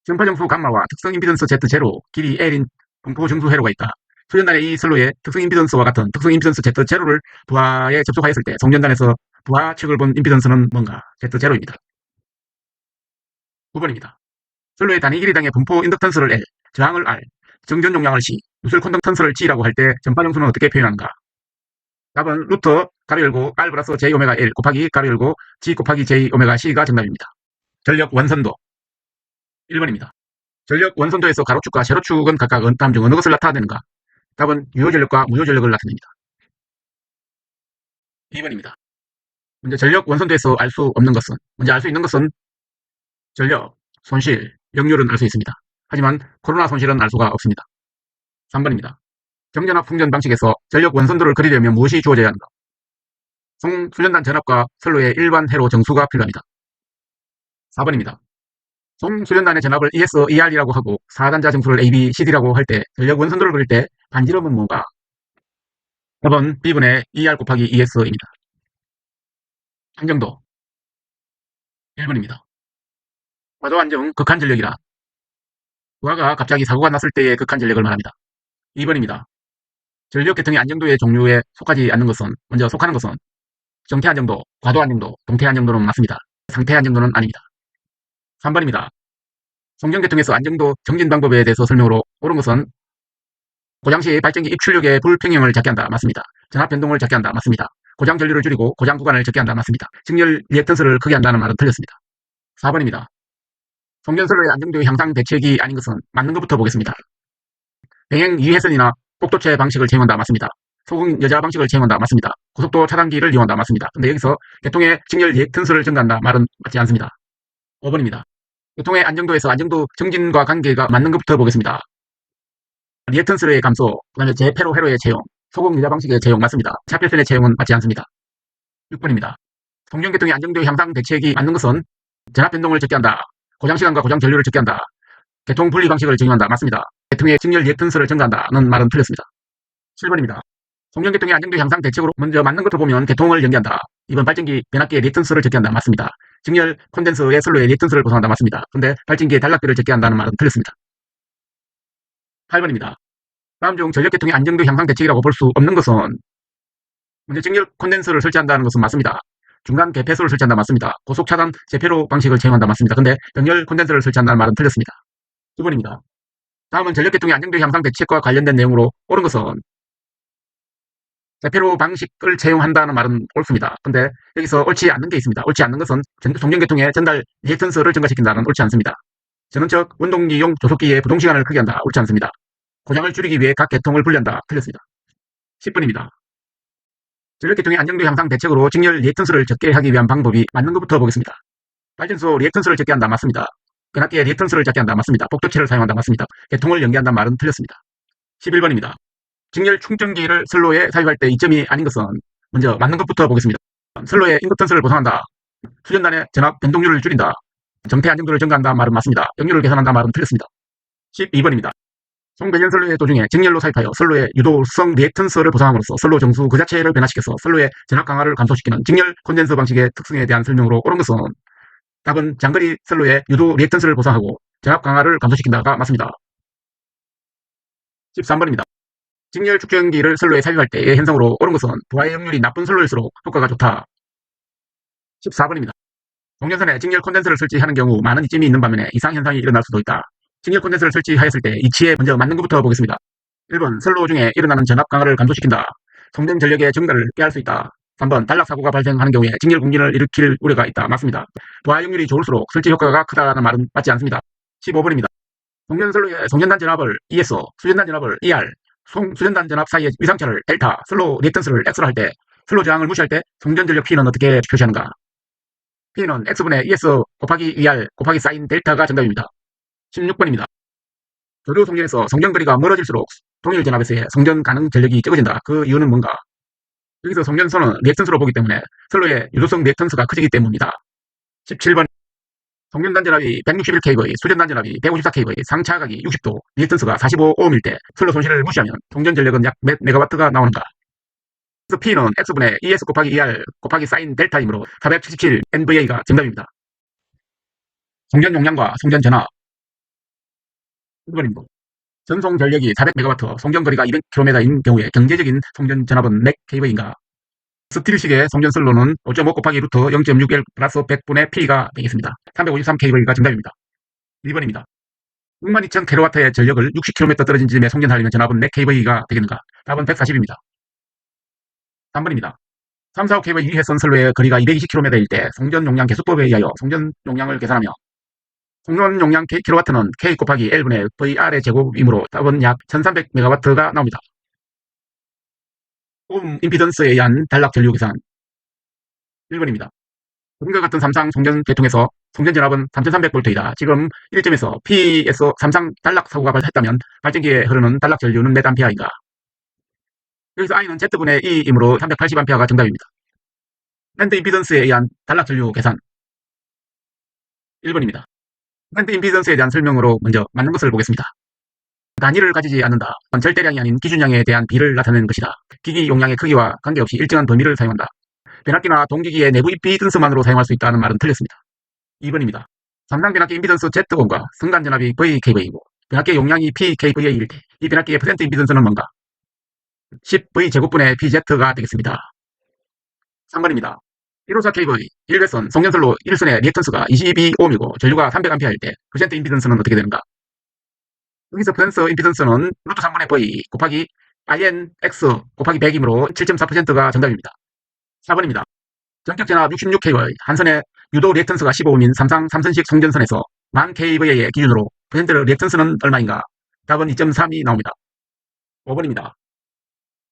전파정수 감마와 특성 임피던스 Z0, 길이 L인 분포 정수 회로가 있다. 수전단의 이 선로의 특성 임피던스와 같은 특성 임피던스 Z0를 부하에 접속하였을 때 송전단에서 부하 측을 본 임피던스는 뭔가? Z0입니다. 9번입니다. 선로의 단위 길이당의 분포 인덕턴스를 L, 저항을 R, 정전 용량을 C, 누설 콘덕턴스를 G라고 할 때 전파 정수는 어떻게 표현하는가? 답은 루트 가로 열고 R 플러스 J 오메가 L 곱하기 가로 열고 G 곱하기 J 오메가 C가 정답입니다. 전력 원선도 1번입니다. 전력 원선도에서 가로축과 세로축은 각각 다음 중 어느 것을 나타내는가? 답은 유효전력과 무효전력을 나타냅니다. 2번입니다. 먼저 전력 원선도에서 알 수 없는 것은, 먼저 알 수 있는 것은 전력, 손실, 역률은 알 수 있습니다. 하지만 코로나 손실은 알 수가 없습니다. 3번입니다. 정전압 풍전 방식에서 전력 원선도를 그리려면 무엇이 주어져야 하는가? 송수전단 전압과 선로의 일반 회로 정수가 필요합니다. 4번입니다. 송수전단의 전압을 ES, ER이라고 하고 4단자 정수를 AB, CD라고 할 때 전력 원선도를 그릴 때 반지름은 뭔가? 답은 B분의 ER 곱하기 ES입니다. 안정도 1번입니다. 과도 안정, 극한 전력이라. 부하가 갑자기 사고가 났을 때의 극한 전력을 말합니다. 2번입니다. 전력 계통의 안정도의 종류에 속하지 않는 것은, 먼저 속하는 것은 정태 안정도, 과도 안정도, 동태 안정도는 맞습니다. 상태 안정도는 아닙니다. 3번입니다. 송전 계통에서 안정도 정진 방법에 대해서 설명으로 옳은 것은 고장시 발전기 입출력의 불평형을 작게 한다. 맞습니다. 전압 변동을 작게 한다. 맞습니다. 고장 전류를 줄이고 고장 구간을 적게 한다. 맞습니다. 직렬 리액턴스를 크게 한다는 말은 틀렸습니다. 4번입니다. 송전선로의 안정도의 향상 대책이 아닌 것은 맞는 것부터 보겠습니다. 병행 유해선이나 복도체 방식을 채용한다. 맞습니다. 소금 여자 방식을 채용한다. 맞습니다. 고속도 차단기를 이용한다. 맞습니다. 근데 여기서 개통의 직렬 리액턴스를 증가한다. 말은 맞지 않습니다. 5번입니다. 교통의 안정도에서 안정도 정진과 관계가 맞는 것부터 보겠습니다. 리액턴스의 감소, 그 다음에 제페로 회로의 채용, 소금 유자 방식의 채용 맞습니다. 차별선의 채용은 맞지 않습니다. 6번입니다. 송전계통의 안정도 향상 대책이 맞는 것은 전압 변동을 적게 한다. 고장시간과 고장 전류를 적게 한다. 개통 분리 방식을 적용한다. 맞습니다. 개통의 직렬 리액턴스를 증가한다는 말은 틀렸습니다. 7번입니다. 송전계통의 안정도 향상 대책으로 먼저 맞는 것부터 보면 개통을 연기한다. 이번 발전기 변압기의 리액턴스를 적게 한다. 맞습니다. 직렬 콘덴서의 선로의 리액턴스를 보상한다. 맞습니다. 근데 발전기의 단락비를 적게 한다는 말은 틀렸습니다. 8번입니다. 다음 중 전력계통의 안정도 향상 대책이라고 볼 수 없는 것은 먼저 직렬 콘덴서를 설치한다는 것은 맞습니다. 중간 개폐소를 설치한다. 맞습니다. 고속 차단 제페로 방식을 채용한다. 맞습니다. 근데 병렬 콘덴서를 설치한다는 말은 틀렸습니다. 2번입니다. 다음은 전력계통의 안정도 향상 대책과 관련된 내용으로 옳은 것은 제페로 방식을 채용한다는 말은 옳습니다. 근데 여기서 옳지 않는 게 있습니다. 옳지 않는 것은 송전계통의 전달 리액턴스를 증가시킨다는 옳지 않습니다. 전원척 원동기용 조속기의 부동시간을 크게 한다. 옳지 않습니다. 고장을 줄이기 위해 각 계통을 분리한다. 틀렸습니다. 10번입니다. 전력계통의 안정도 향상 대책으로 직렬 리액턴스를 적게 하기 위한 방법이 맞는 것부터 보겠습니다. 발전소 리액턴스를 적게 한다. 맞습니다. 변압기의 리액턴스를 적게 한다. 맞습니다. 복도체를 사용한다. 맞습니다. 계통을 연기한다는 말은 틀렸습니다. 11번입니다. 직렬 충전기를 선로에 사용할 때 이점이 아닌 것은 먼저 맞는 것부터 보겠습니다. 선로에 인덕턴스를 보상한다. 수전단의 전압 변동률을 줄인다. 정태 안정도를 증가한다 말은 맞습니다. 역률을 개선한다 말은 틀렸습니다. 12번입니다. 송배전 선로의 도중에 직렬로 삽입하여 선로의 유도성 리액턴스를 보상함으로써 선로 정수 그 자체를 변화시켜서 선로의 전압 강화를 감소시키는 직렬 콘덴서 방식의 특성에 대한 설명으로 옳은 것은 답은 장거리 선로의 유도 리액턴스를 보상하고 전압 강화를 감소시킨다가 맞습니다. 13번입니다. 직렬 축전기를 선로에 삽입할 때의 현상으로 옳은 것은 부하의 역률이 나쁜 선로일수록 효과가 좋다. 14번입니다. 동전선에 직렬 콘덴서를 설치하는 경우 많은 이점이 있는 반면에 이상현상이 일어날 수도 있다. 직렬 콘덴서를 설치하였을 때 이치에 먼저 맞는 것부터 보겠습니다. 1번 선로 중에 일어나는 전압 강화를 감소시킨다. 송전 전력의 증가를 꾀할 수 있다. 3번 단락 사고가 발생하는 경우에 직렬 공진을 일으킬 우려가 있다. 맞습니다. 부하 역률이 좋을수록 설치 효과가 크다는 말은 맞지 않습니다. 15번입니다. 송전 선로의 송전단 전압을 ES, 수전단 전압을 ER, 수전단 전압 사이의 위상차를 델타, 선로 리액턴스를 X로 할 때, 선로 저항을 무시할 때 송전 전력 P는 어떻게 표시하는가? P는 X분의 ES 곱하기 ER 곱하기 사인 델타가 정답입니다. 16번입니다. 교류 송전에서 송전거리가 멀어질수록 동일 전압에서의 송전 가능 전력이 적어진다. 그 이유는 뭔가? 여기서 송전선은 리액턴스로 보기 때문에 선로의 유도성 리액턴스가 커지기 때문입니다. 17번. 송전단 전압이 161kV, 수전단 전압이 154kV, 상차각이 60도, 리액턴스가 45ohm일 때 선로 손실을 무시하면 송전 전력은 약 몇 메가와트가 나오는가? 그래서 P는 X분의 ES 곱하기 ER 곱하기 사인 델타이므로 477 NVA가 정답입니다. 송전 용량과 송전 전압 1번입니다. 전송 전력이 400메가와트, 송전거리가 200km인 경우에 경제적인 송전 전압은 몇 kV인가? 스틸식의 송전 선로는 5.5 곱하기 루트 0.6L 플러스 100분의 P가 되겠습니다. 353kV가 정답입니다. 1번입니다. 62,000kW의 전력을 60km 떨어진 지점에 송전하려면 전압은 몇 kV가 되겠는가? 답은 140입니다. 3번입니다. 3, 4, 5kV 유해선 선로의 거리가 220km일 때 송전 용량 계수법에 의하여 송전 용량을 계산하며 송전 용량 kW는 K 곱하기 L분의 VR의 제곱이므로 답은 약 1300메가와트가 나옵니다. 오hm 임피던스에 의한 단락 전류 계산 1번입니다. 지금과 같은 삼상 송전 계통에서 송전 전압은 3300V이다. 지금 1점에서 P에서 삼상 단락 사고가 발생했다면 발전기에 흐르는 단락 전류는 몇 암페어인가? 여기서 I는 Z분의 E이므로 380A가 정답입니다. 밴드 임피던스에 의한 단락 전류 계산 1번입니다. 밴드 임피던스에 대한 설명으로 먼저 맞는 것을 보겠습니다. 단위를 가지지 않는다. 절대량이 아닌 기준량에 대한 비를 나타내는 것이다. 기기 용량의 크기와 관계없이 일정한 범위를 사용한다. 변압기나 동기기의 내부 임피던스만으로 사용할 수 있다는 말은 틀렸습니다. 2번입니다. 삼상 변압기 임피던스 Z공과 승간 전압이 VKV이고 변압기의 용량이 PKVA일 때 이 변압기의 퍼센트 임피던스는 뭔가? 10V 제곱분의 PZ가 되겠습니다. 3번입니다. 154kV 1배선 송전선로 1선의 리액턴스가 22ohm이고 전류가 300A일 때 퍼센트 임피던스는 어떻게 되는가? 여기서 퍼센트 임피던스는 루트 3분의 V 곱하기 INX 곱하기 100이므로 7.4%가 정답입니다. 4번입니다. 전격 전압 66kV, 한선의 유도 리액턴스가 15옴인 삼성 삼선식 송전선에서 1000kV의 기준으로 퍼센트 리액턴스는 얼마인가? 답은 2.3이 나옵니다. 5번입니다.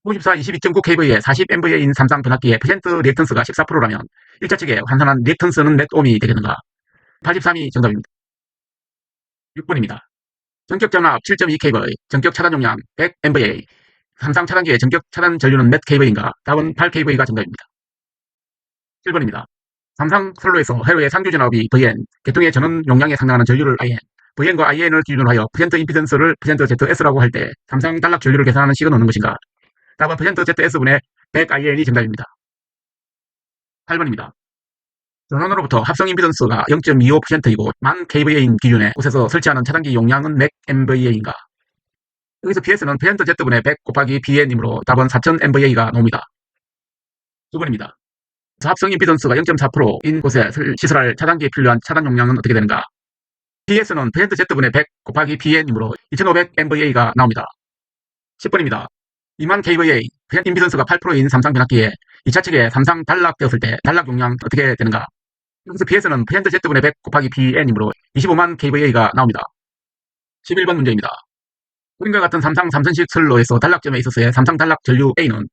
94 22.9kV에 40MVA인 삼성 변압기의 퍼센트 리액턴스가 14%라면 1차 측에 환산한 리액턴스는 몇 옴이 되겠는가? 83이 정답입니다. 6번입니다. 전격 전압 7.2kV, 전격 차단 용량 100MVA, 삼성 차단기의 전격 차단 전류는 몇 kV인가? 답은 8kV가 정답입니다. 7번입니다. 삼성 선로에서 회로의 상주 전압이 Vn, 개통의 전원 용량에 상당하는 전류를 In, Vn과 IN을 기준으로 하여 퍼센트 임피던스를 퍼센트 ZS라고 할 때 삼성 단락 전류를 계산하는 식은 어느 것인가? 답은 퍼센트 ZS분의 100IN이 정답입니다. 8번입니다. 전원으로부터 합성 임피던스가 0.25%이고 1000kVA인 기준의 곳에서 설치하는 차단기 용량은 몇 MVA인가? 여기서 PS는 퍼센트 Z분의 100 곱하기 BN이므로 답은 4000MVA가 나옵니다. 2번입니다. 합성 임피던스가 0.4%인 곳에 시설할 차단기에 필요한 차단 용량은 어떻게 되는가? PS는 퍼센트 Z분의 100 곱하기 BN이므로 2500MVA가 나옵니다. 10번입니다. 20000kVA, 임피던스가 8%인 삼성 변압기에 2차 측에 삼성 단락되었을 때 단락 용량 어떻게 되는가? 여기서 PS는 퍼센트 Z분의 100 곱하기 BN이므로 250,000 kVA가 나옵니다. 11번 문제입니다. 그림과 같은 삼성 삼선식 선로에서 단락점에 있어서의 삼성 단락 전류 A는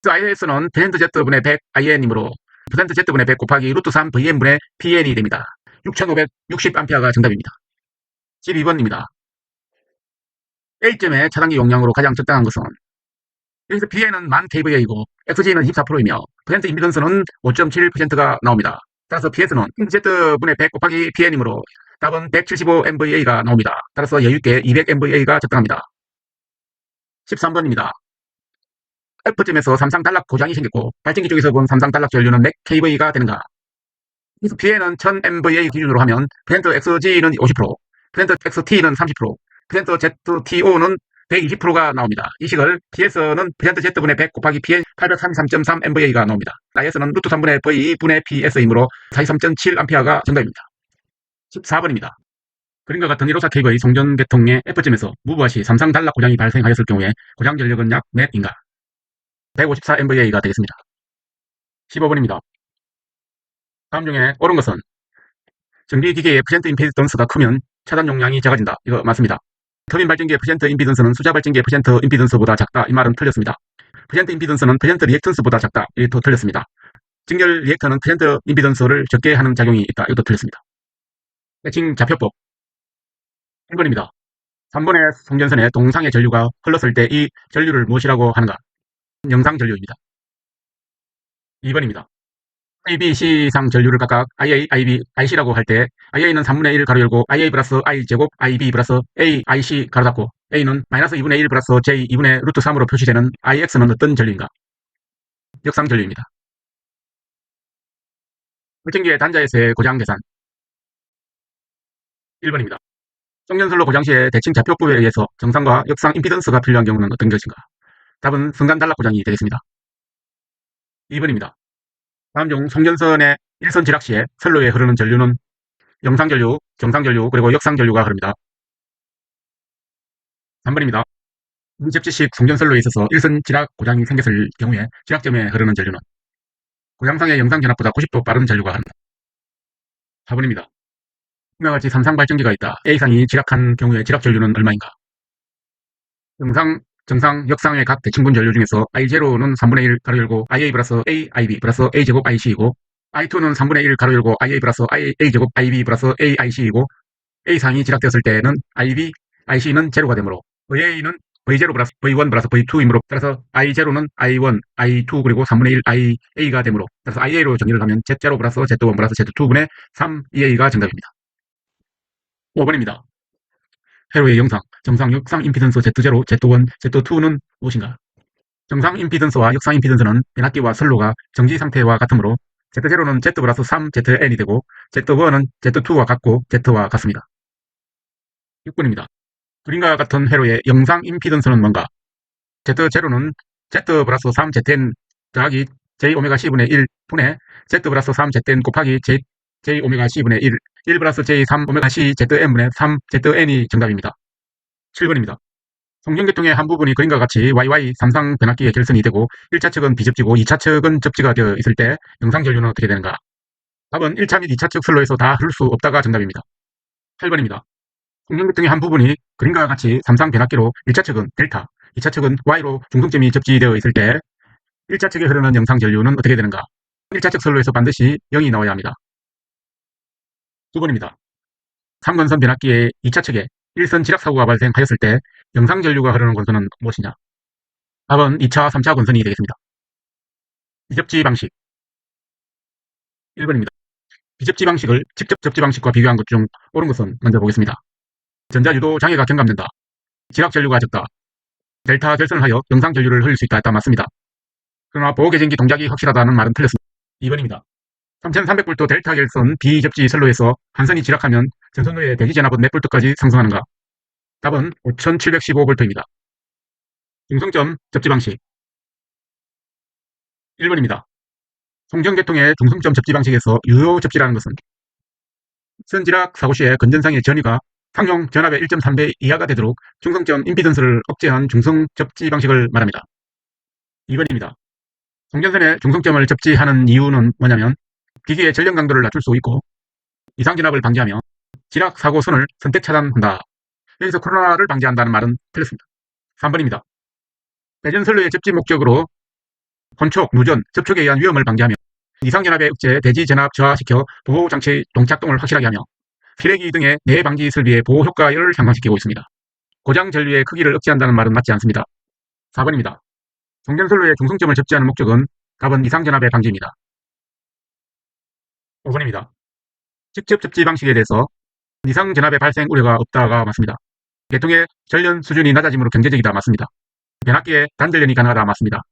IS는 퍼센트 Z분의 100 IN이므로 퍼센트 Z분의 100 곱하기 루트 3 VN분의 PN이 됩니다. 6560A가 정답입니다. 12번입니다. A점의 차단기 용량으로 가장 적당한 것은 여기서 BN은 1000kVA이고 XG는 24%이며 퍼센트 임피던스는 5.7%가 나옵니다. 따라서 PS는 Z분의 100 곱하기 BN이므로 답은 175MVA가 나옵니다. 따라서 여유있게 200MVA가 적당합니다. 13번입니다. F점에서 삼성 단락 고장이 생겼고 발전기 쪽에서 본 삼성 단락 전류는 몇 kV가 되는가? 그래서 BN은 1000MVA 기준으로 하면 퍼센트 XG는 50%, 퍼센트 XT는 30%, 퍼센트 ZTO는 120%가 나옵니다. 이 식을 PS는 퍼센트 Z분의 100 곱하기 PN 833.3MVA가 나옵니다. IS는 루트 3분의 V분의 PS이므로 43.7A가 정답입니다. 14번입니다. 그림과 같은 1호사 케이블의 송전 계통의 F점에서 무부하 시 삼성 단락 고장이 발생하였을 경우에 고장 전력은 약 몇인가? 154MVA가 되겠습니다. 15번입니다. 다음 중에 옳은 것은 전기기계의 퍼센트 임피던스가 크면 차단 용량이 작아진다. 이거 맞습니다. 터빈 발전기의 퍼센트 임피던스는 수자 발전기의 퍼센트 임피던스보다 작다. 이 말은 틀렸습니다. 퍼센트 임피던스는 퍼센트 리액턴스보다 작다. 이것도 틀렸습니다. 직렬 리액터는 퍼센트 임피던스를 적게 하는 작용이 있다. 이것도 틀렸습니다. 매칭 좌표법 1번입니다. 3번의 송전선에 동상의 전류가 흘렀을 때 이 전류를 무엇이라고 하는가? 영상 전류입니다. 2번입니다. ABC상 전류를 각각 IA, IB, IC라고 할 때 IA는 3분의 1 가로 열고 IA 플러스 I 제곱 IB 플러스 A, IC 가로 닫고 A는 마이너스 2분의 1 플러스 J 2분의 루트 3으로 표시되는 IX는 어떤 전류인가? 역상 전류입니다. 발전기의 단자에서의 고장 계산 1번입니다. 송전선로 고장 시에 대칭 좌표법에 의해서 정상과 역상 임피던스가 필요한 경우는 어떤 것인가? 답은 순간 단락 고장이 되겠습니다. 2번입니다. 다음 중 송전선의 일선 지락 시에 선로에 흐르는 전류는 영상전류, 정상전류, 그리고 역상전류가 흐릅니다. 3번입니다. 민접지식 송전선로에 있어서 일선 지락 고장이 생겼을 경우에 지락점에 흐르는 전류는 고장상의 영상전압보다 90도 빠른 전류가 흐릅니다. 4번입니다. 이와 같이 삼상 발전기가 있다. A상이 지락한 경우에 지락 전류는 얼마인가? 영상, 정상, 역상의 각 대칭분 전류 중에서 I0는 3분의 1 가로 열고 IA 플러스 A, IB 플러스 A 제곱 IC이고 I2는 3분의 1 가로 열고 IA 플러스 A 제곱 IB 플러스 A, IC이고 A상이 지락되었을 때는 IB, IC는 제로가 되므로 VA는 V0 플러스 V1 플러스 V2이므로 따라서 I0는 I1, I2 그리고 3분의 1 IA가 되므로 따라서 IA로 정리를 하면 Z0 플러스 Z1 플러스 Z2분의 3EA가 정답입니다. 5번입니다. 회로의 영상, 정상, 역상 임피던스 Z0, Z1, Z2는 무엇인가? 정상 임피던스와 역상 임피던스는 변압기와 선로가 정지 상태와 같으므로 Z0는 Z 플러스 3ZN이 되고 Z1은 Z2와 같고 Z와 같습니다. 6번입니다. 그림과 같은 회로의 영상 임피던스는 뭔가? Z0는 Z 플러스 3ZN 더하기 JωC분의 1분의 Z 플러스 3ZN 곱하기 JωC분의 1 플러스 J3ωC ZN분의 3ZN이 정답입니다. 7번입니다. 송전계통의 한 부분이 그림과 같이 YY 삼상 변압기에 결선이 되고 1차측은 비접지고 2차측은 접지가 되어 있을 때 영상 전류는 어떻게 되는가? 답은 1차 및 2차측 선로에서 다 흐를 수 없다가 정답입니다. 8번입니다. 송전계통의 한 부분이 그림과 같이 삼상 변압기로 1차측은 델타, 2차측은 Y로 중성점이 접지되어 있을 때 1차측에 흐르는 영상 전류는 어떻게 되는가? 1차측 선로에서 반드시 0이 나와야 합니다. 2번입니다. 3건선 변압기의 2차측에 1선 지락 사고가 발생하였을 때 영상 전류가 흐르는 건선은 무엇이냐? 답은 2차, 3차 건선이 되겠습니다. 비접지 방식 1번입니다. 비접지 방식을 직접 접지 방식과 비교한 것 중 옳은 것은 먼저 보겠습니다. 전자유도 장애가 경감된다. 지락 전류가 적다. 델타 결선을 하여 영상 전류를 흘릴 수 있다 했다 맞습니다. 그러나 보호개전기 동작이 확실하다는 말은 틀렸습니다. 2번입니다. 3300V 델타 결선 비접지 선로에서 한 선이 지락하면 전선로의 대기전압은 몇 볼트까지 상승하는가? 답은 5715V입니다. 중성점 접지 방식 1번입니다. 송전계통의 중성점 접지 방식에서 유효 접지라는 것은 선지락 사고 시에 건전상의 전위가 상용 전압의 1.3배 이하가 되도록 중성점 임피던스를 억제한 중성 접지 방식을 말합니다. 2번입니다. 송전선의 중성점을 접지하는 이유는 뭐냐면 기기의 전력 강도를 낮출 수 있고 이상 진압을 방지하며 지락 사고 선을 선택 차단한다. 여기서 코로나를 방지한다는 말은 틀렸습니다. 3번입니다. 배전 선로의 접지 목적으로 혼촉, 누전, 접촉에 의한 위험을 방지하며 이상 진압의 억제, 대지 전압 저하시켜 보호 장치의 동작동을 확실하게 하며 피레기 등의 내해 방지 설비의 보호 효과를 향상시키고 있습니다. 고장 전류의 크기를 억제한다는 말은 맞지 않습니다. 4번입니다. 송전선로의 중성점을 접지하는 목적은 답은 이상 전압의 방지입니다. 5번입니다. 직접 접지 방식에 대해서 이상 전압의 발생 우려가 없다가 맞습니다. 계통의 전련 수준이 낮아짐으로 경제적이다 맞습니다. 변압기에 단전련이 가능하다 맞습니다.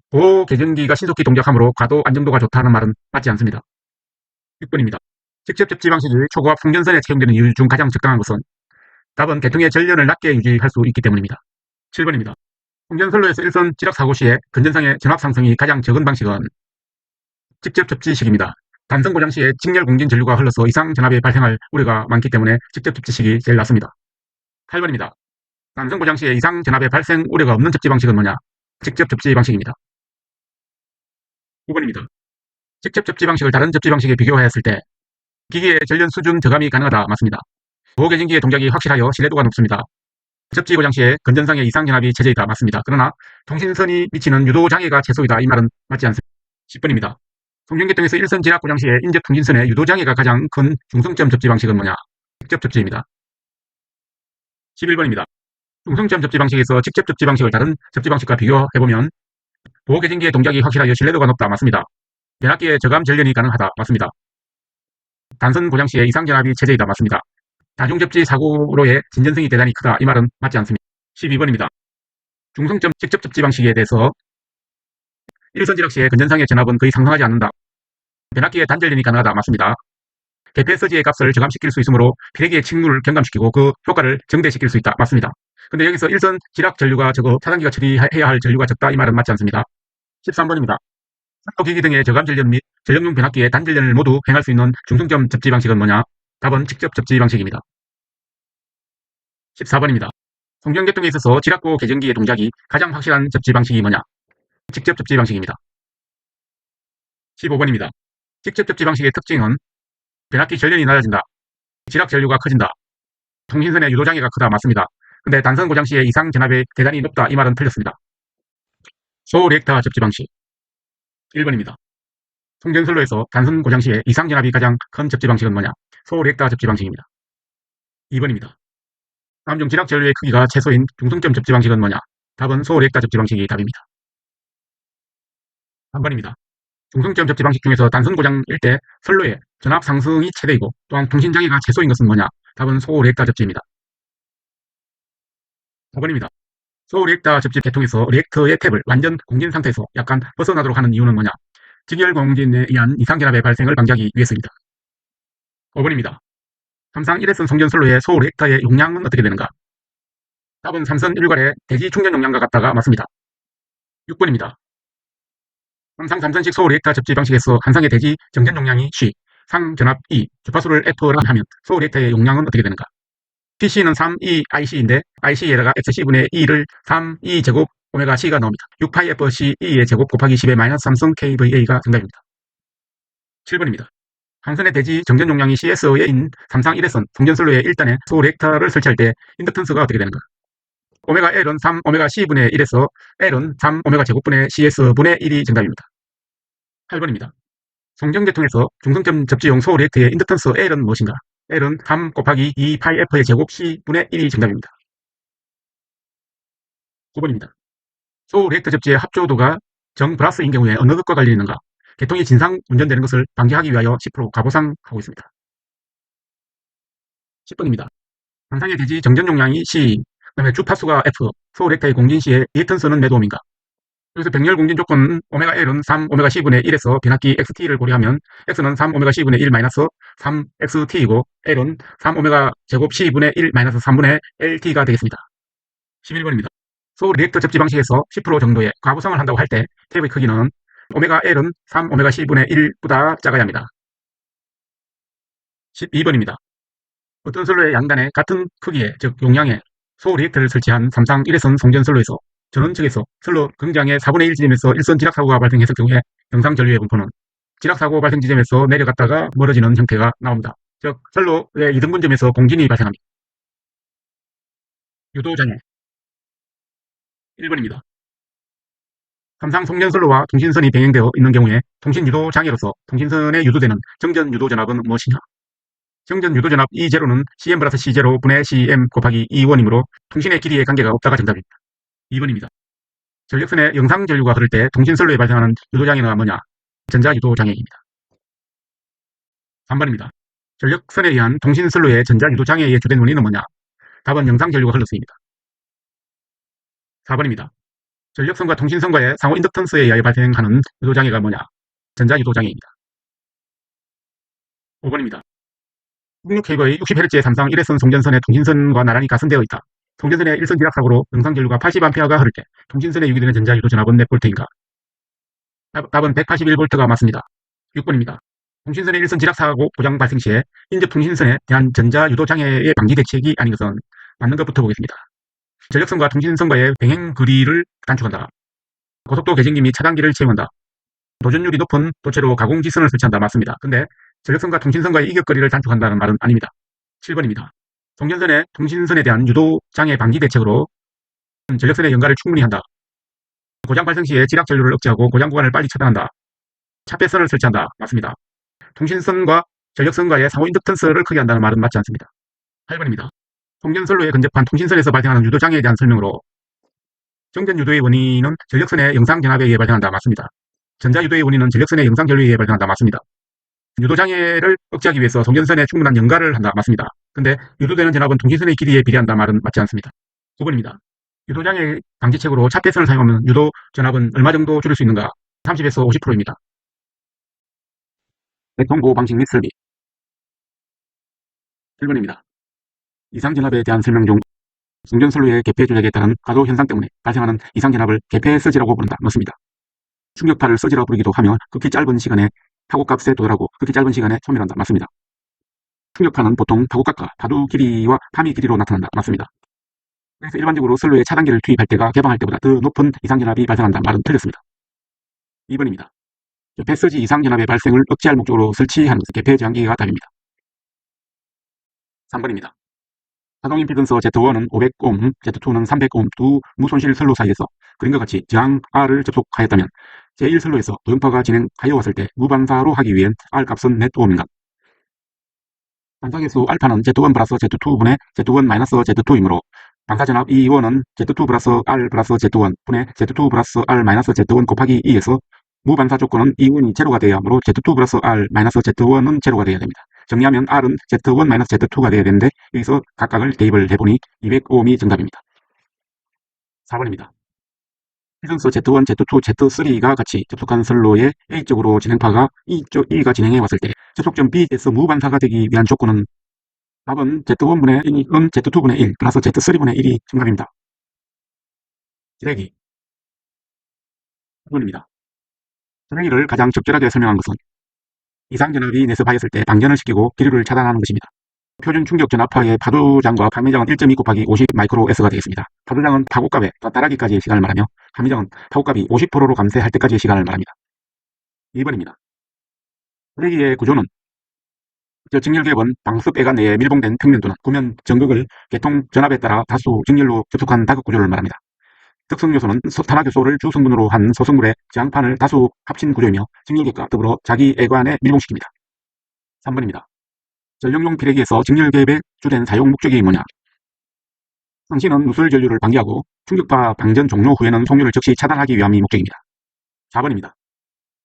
보호 개전기가 신속히 동작하므로 과도 안정도가 좋다는 말은 맞지 않습니다. 6번입니다. 직접 접지 방식이 초고압 송전선에 채용되는 이유 중 가장 적당한 것은 답은 계통의 전련을 낮게 유지할 수 있기 때문입니다. 7번입니다. 송전선로에서 일선 지락 사고 시에 건전상의 전압 상승이 가장 적은 방식은 직접 접지식입니다. 단선 고장 시에 직렬 공진 전류가 흘러서 이상 전압이 발생할 우려가 많기 때문에 직접 접지식이 제일 낫습니다. 8번입니다. 단선 고장 시에 이상 전압의 발생 우려가 없는 접지 방식은 뭐냐? 직접 접지 방식입니다. 9번입니다. 직접 접지 방식을 다른 접지 방식에 비교하였을 때 기기의 전련 수준 저감이 가능하다 맞습니다. 보호개진기의 동작이 확실하여 신뢰도가 높습니다. 접지 고장 시에 건전상의 이상 전압이 체제이다 맞습니다. 그러나 통신선이 미치는 유도 장애가 최소이다 이 말은 맞지 않습니다. 10번입니다. 송전계통에서 일선 지락 고장 시에 인접 통신선의 유도 장애가 가장 큰 중성점 접지 방식은 뭐냐? 직접 접지입니다. 11번입니다. 중성점 접지 방식에서 직접 접지 방식을 다른 접지 방식과 비교해보면 보호개진기의 동작이 확실하여 신뢰도가 높다 맞습니다. 변압기의 저감 전련이 가능하다 맞습니다. 단선 고장 시에 이상 전압이 체제이다 맞습니다. 다중접지 사고로의 진전성이 대단히 크다 이 말은 맞지 않습니다. 12번입니다. 중성점 직접 접지 방식에 대해서 일선 지락 시에 건전상의 전압은 거의 상승하지 않는다. 변압기의 단전련이 가능하다 맞습니다. 개폐서지의 값을 저감시킬 수 있으므로 피레기의 칙률을 경감시키고 그 효과를 정대시킬 수 있다 맞습니다. 근데 여기서 일선 지락 전류가 적어 차단기가 처리해야 할 전류가 적다 이 말은 맞지 않습니다. 13번입니다. 산소기기 등의 저감 전련 및 전력용 변압기의 단전련을 모두 행할 수 있는 중성점 접지 방식은 뭐냐? 답은 직접 접지 방식입니다. 14번입니다. 송전계통에 있어서 지락고 개전기의 동작이 가장 확실한 접지 방식이 뭐냐? 직접 접지 방식입니다. 15번입니다. 직접 접지 방식의 특징은 변압기 전련이 낮아진다. 지락 전류가 커진다. 통신선의 유도장애가 크다 맞습니다. 근데 단선 고장 시에 이상 전압이 대단히 높다 이 말은 틀렸습니다. 소리액터 접지 방식 1번입니다. 송전선로에서 단선 고장 시에 이상 전압이 가장 큰 접지 방식은 뭐냐? 소리액터 접지 방식입니다. 2번입니다. 다음 중 지락 전류의 크기가 최소인 중성점 접지 방식은 뭐냐? 답은 소리액터 접지 방식이 답입니다. 3번입니다. 중성점 접지 방식 중에서 단선 고장일 때 선로의 전압 상승이 최대이고 또한 통신장애가 최소인 것은 뭐냐? 답은 소리액터 접지입니다. 4번입니다. 소리액터 접지 계통에서 리액터의 탭을 완전 공진 상태에서 약간 벗어나도록 하는 이유는 뭐냐? 직열 공진에 의한 이상 전압의 발생을 방지하기 위해서입니다. 5번입니다. 삼상 1회선 송전 선로의 소리액터의 용량은 어떻게 되는가? 답은 삼선 1괄의 대지 충전 용량과 같다가 맞습니다. 6번입니다. 삼상 3선식 소리액터 접지 방식에서 한 상의 대지 정전 용량이 C, 상 전압 E, 주파수를 F라 하면 소리액터의 용량은 어떻게 되는가? PC는 3EIC인데 IC에다가 XC분의 2를 3E 제곱 오메가 C가 나옵니다. 6파이FCE의 제곱 곱하기 10의 마이너스 3승 KVA가 정답입니다. 7번입니다. 한선의 대지 정전 용량이 CS인 삼상 1회선 송전선로의 1단에 소리액터를 설치할 때 인덕턴스가 어떻게 되는가? 오메가 L은 3 오메가 C분의 1에서 L은 3 오메가 제곱분의 CS분의 1이 정답입니다. 8번입니다. 송정계통에서 중성점 접지용 소리액터의 인덕턴스 L은 무엇인가? L은 3 곱하기 2 파이 F의 제곱 C분의 1이 정답입니다. 9번입니다. 소리액터 접지의 합조도가 정 플러스인 경우에 어느 것과 관련이 있는가? 계통이 진상 운전되는 것을 방지하기 위하여 10% 가보상하고 있습니다. 10번입니다. 상상의 대지 정전 용량이 C, 그다음에 주파수가 F, 소렉타의 공진 시에 리턴스는 몇 오음인가? 여기서 병렬 공진 조건 오메가 L은 3 오메가 C분의 1에서 변압기 XT를 고려하면 X는 3 오메가 C분의 1 마이너스 3XT이고 L은 3 오메가 제곱 C분의 1 마이너스 3분의 LT가 되겠습니다. 11번입니다. 소울 리액터 접지 방식에서 10% 정도의 과부성을 한다고 할 때 탭의 크기는 오메가 L은 3 오메가 C분의 1보다 작아야 합니다. 12번입니다. 어떤 선로의 양단에 같은 크기의 즉 용량의 소리액터를 설치한 삼상 1회선 송전선로에서 전원 측에서 선로 긍장의 4분의 1 지점에서 일선 지락사고가 발생했을 경우에 영상전류의 분포는 지락사고 발생 지점에서 내려갔다가 멀어지는 형태가 나옵니다. 즉 선로의 이등분점에서 공진이 발생합니다. 유도장애 1번입니다. 삼상 송전선로와 통신선이 병행되어 있는 경우에 통신유도장애로서 통신선에 유도되는 정전유도전압은 무엇이냐? 정전유도전압 E0는 CM 플러스 C0 분의 CM 곱하기 E1이므로 통신의 길이에 관계가 없다가 정답입니다. 2번입니다. 전력선에 영상전류가 흐를 때 통신선로에 발생하는 유도장애는 뭐냐? 전자유도장애입니다. 3번입니다. 전력선에 의한 통신선로의 전자유도장애의 주된 원인은 뭐냐? 답은 영상전류가 흘렀습니다. 4번입니다. 전력선과 통신선과의 상호 인덕턴스에 의하여 발생하는 유도장애가 뭐냐? 전자유도장애입니다. 5번입니다. 16K의 60Hz의 삼상 1회선 송전선의 통신선과 나란히 가선되어 있다. 송전선의 일선 지락사고로 영상전류가 80A가 흐를 때 통신선에 유기되는 전자유도 전압은 몇 볼트인가? 답은 181V가 맞습니다. 6번입니다. 통신선의 일선 지락사고 고장 발생 시에 인접 통신선에 대한 전자유도 장애의 방지 대책이 아닌 것은 맞는 것부터 보겠습니다. 전력선과 통신선과의 병행 거리를 단축한다. 고속도 개정기 및 차단기를 채운다. 도전율이 높은 도체로 가공지선을 설치한다. 맞습니다. 근데 전력선과 통신선과의 이격거리를 단축한다는 말은 아닙니다. 7번입니다. 송전선의 통신선에 대한 유도장애 방지 대책으로 전력선의 연가를 충분히 한다. 고장 발생 시에 지락 전류를 억제하고 고장 구간을 빨리 차단한다. 차폐선을 설치한다. 맞습니다. 통신선과 전력선과의 상호 인덕턴스를 크게 한다는 말은 맞지 않습니다. 8번입니다. 송전선로에 근접한 통신선에서 발생하는 유도장애에 대한 설명으로 정전유도의 원인은 전력선의 영상전압에 의해 발생한다. 맞습니다. 전자유도의 원인은 전력선의 영상전류에 의해 발생한다. 맞습니다. 유도장애를 억제하기 위해서 송전선에 충분한 연가를 한다. 맞습니다. 근데 유도되는 전압은 통신선의 길이에 비례한다 말은 맞지 않습니다. 9번입니다. 유도장애 방지책으로 차폐선을 사용하면 유도 전압은 얼마 정도 줄일 수 있는가? 30에서 50%입니다. 대통보호 방식 및 설비 1번입니다. 이상전압에 대한 설명 중 송전선로의 개폐 조작에 따른 가도 현상 때문에 발생하는 이상전압을 개폐 서지라고 부른다. 맞습니다. 충격파를 서지라고 부르기도 하며 극히 짧은 시간에 파고값에 도달하고 극히 짧은 시간에 소멸한다. 맞습니다. 충격파는 보통 파고값과 파두 길이와 파미 길이로 나타난다. 맞습니다. 그래서 일반적으로 선로에 차단기를 투입할 때가 개방할 때보다 더 높은 이상전압이 발생한다. 말은 틀렸습니다. 2번입니다. 개폐 서지 이상전압의 발생을 억제할 목적으로 설치하는 것은 개폐 저항기가 답입니다. 3번입니다. 자동 임피던스 Z1은 500옴, Z2는 300옴 두 무손실 선로 사이에서 그림과 같이 저항 R을 접속하였다면 제1선로에서 도형파가 진행하여 왔을 때 무반사로 하기 위해 R 값은 몇 옴인가? 반사계수 알파는 Z1 플러스 Z2분의 Z1 마이너스 Z2이므로 반사전압 E1은 Z2 플러스 R 플러스 Z1 분의 Z2 플러스 R 마이너스 Z1 곱하기 2에서 무반사 조건은 E1이 제로가 되어야 하므로 Z2 플러스 R 마이너스 Z1은 제로가 되어야 됩니다. 정리하면 R은 Z1 마이너스 Z2가 되어야 되는데 여기서 각각을 대입을 해보니 200옴이 정답입니다. 4번입니다. 피전서 Z1, Z2, Z3가 같이 접속한 선로의 A쪽으로 진행파가 E가 진행해 왔을 때 접속점 B에서 무반사가 되기 위한 조건은 답은 Z1분의 1은 Z2분의 1 플러스 Z3분의 1이 정답입니다. 지뢰기 1번입니다. 지뢰기를 가장 적절하게 설명한 것은 이상전압이 내습하였을 때 방전을 시키고 기류를 차단하는 것입니다. 표준 충격 전압파의 파도장과 함미장은 1.2 곱하기 50 마이크로 S가 되겠습니다. 파도장은 파고값에 따라기까지의 시간을 말하며 함미장은 파고값이 50%로 감쇄할 때까지의 시간을 말합니다. 2번입니다. 브레이기의 구조는 직렬기업은 방습 애가 내에 밀봉된 평면 또는 구면 전극을 개통 전압에 따라 다수 직렬로 접속한 다극 구조를 말합니다. 특성 요소는 탄화교소를 주 성분으로 한 소성물의 지향판을 다수 합친 구조이며 직렬기업과 더불어 자기 애관에 밀봉시킵니다. 3번입니다. 전력용 피레기에서 직렬기업의 주된 사용 목적이 뭐냐? 상시는 누설 전류를 방지하고 충격파 방전 종료 후에는 송유를 즉시 차단하기 위함이 목적입니다. 4번입니다.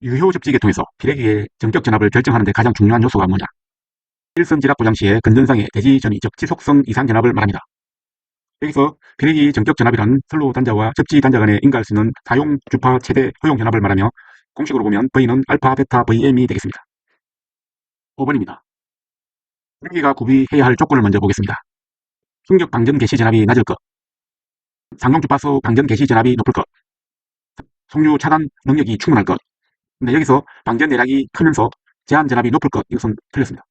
유효 접지 계통에서 피레기의 전격 전압을 결정하는 데 가장 중요한 요소가 뭐냐? 일선 지락 고장 시에 건전상의 대지전이 즉 지속성 이상 전압을 말합니다. 여기서 피레기 전격 전압이란 선로 단자와 접지 단자 간에 인가할 수 있는 사용 주파 최대 허용 전압을 말하며 공식으로 보면 V는 알파, 베타, VM이 되겠습니다. 5번입니다. 피레기가 구비해야 할 조건을 먼저 보겠습니다. 충격 방전 개시 전압이 낮을 것, 상용 주파수 방전 개시 전압이 높을 것, 송유 차단 능력이 충분할 것. 근데 여기서 방전 내락이 크면서 제한 전압이 높을 것, 이것은 틀렸습니다.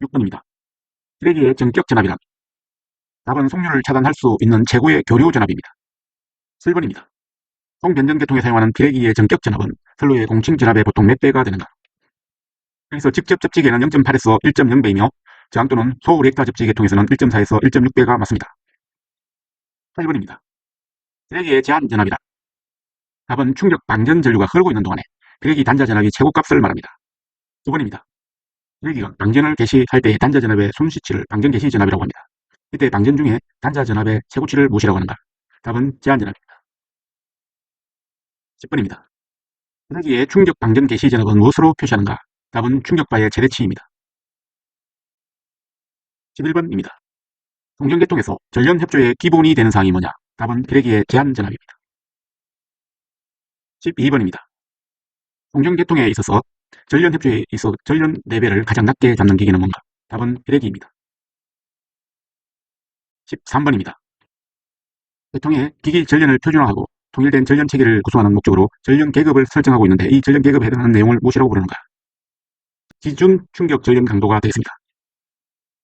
6번입니다. 피레기의 전격 전압이란 답은 송유를 차단할 수 있는 최고의 교류 전압입니다. 7번입니다. 송변전 계통에 사용하는 피레기의 전격 전압은 선로의 공칭 전압의 보통 몇 배가 되는가? 여기서 직접 접지기에는 0.8에서 1.0배이며 저항도는 소우렉타 접지 계통에서는 1.4에서 1.6배가 맞습니다. 8번입니다. 피레기의 제한 전압이란 답은 충격 방전 전류가 흐르고 있는 동안에 피레기 단자 전압이 최고값을 말합니다. 9번입니다. 피레기가 방전을 개시할 때의 단자 전압의 순시치를 방전 개시 전압이라고 합니다. 이때 방전 중에 단자 전압의 최고치를 무엇이라고 하는가? 답은 제한 전압입니다. 10번입니다. 피레기의 충격 방전 개시 전압은 무엇으로 표시하는가? 답은 충격파의 최대치입니다. 11번입니다. 송전계통에서 전련협조의 기본이 되는 사항이 뭐냐? 답은 피레기의 제한 전압입니다. 12번입니다. 송전계통에 있어서 전련협조에 있어 전련 레벨을 가장 낮게 잡는 기계는 뭔가? 답은 피레기입니다. 13번입니다. 계통의 기기 전련을 표준화하고 통일된 전련 체계를 구성하는 목적으로 전련 계급을 설정하고 있는데 이 전련 계급에 해당하는 내용을 무엇이라고 부르는가? 기준 충격 전련 강도가 되겠습니다.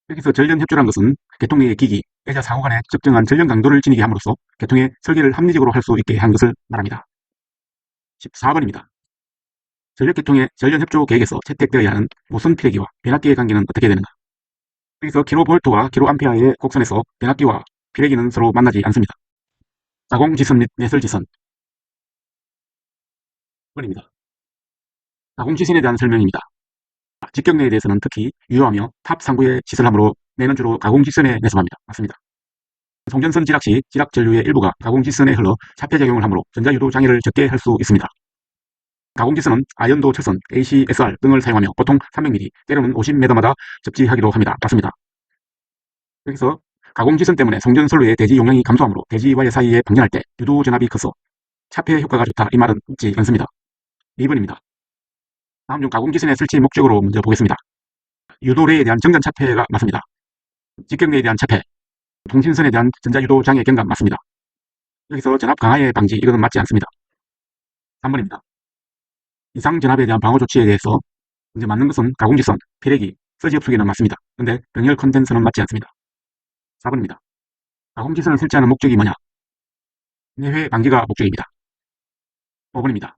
여기서 전련 협조란 것은 계통 내의 기기, 애자 상호 간에 적정한 전련 강도를 지니게 함으로써 계통의 설계를 합리적으로 할 수 있게 한 것을 말합니다. 14번입니다. 전력계통의 전련 협조 계획에서 채택되어야 하는 모선 피레기와 변압기의 관계는 어떻게 되는가? 여기서 킬로볼트와 킬로암페어의 곡선에서 변압기와 피레기는 서로 만나지 않습니다. 가공지선 및 내설지선. 번입니다. 가공지선에 대한 설명입니다. 직경내에 대해서는 특히 유효하며 탑 상부에 시설함으로 내는 주로 가공지선에 내성합니다. 맞습니다. 송전선 지락 시 지락 전류의 일부가 가공지선에 흘러 차폐작용을 하므로 전자유도 장애를 적게 할 수 있습니다. 가공지선은 아연도 철선, ACSR 등을 사용하며 보통 300mm, 때로는 50m마다 접지하기도 합니다. 맞습니다. 여기서 가공지선 때문에 송전선로의 대지 용량이 감소하므로 대지와의 사이에 방전할 때 유도 전압이 커서 차폐 효과가 좋다. 이 말은 있지 않습니다. 2번입니다. 다음 중 가공지선의 설치 목적으로 먼저 보겠습니다. 유도래에 대한 정전 차폐가 맞습니다. 직경내에 대한 차폐, 통신선에 대한 전자유도 장애 경감 맞습니다. 여기서 전압 강화의 방지, 이것은 맞지 않습니다. 3번입니다. 이상 전압에 대한 방어 조치에 대해서 이제 맞는 것은 가공지선, 피레기, 서지 흡수기는 맞습니다. 근데 병렬 컨덴서는 맞지 않습니다. 4번입니다. 가공지선을 설치하는 목적이 뭐냐? 내회 방지가 목적입니다. 5번입니다.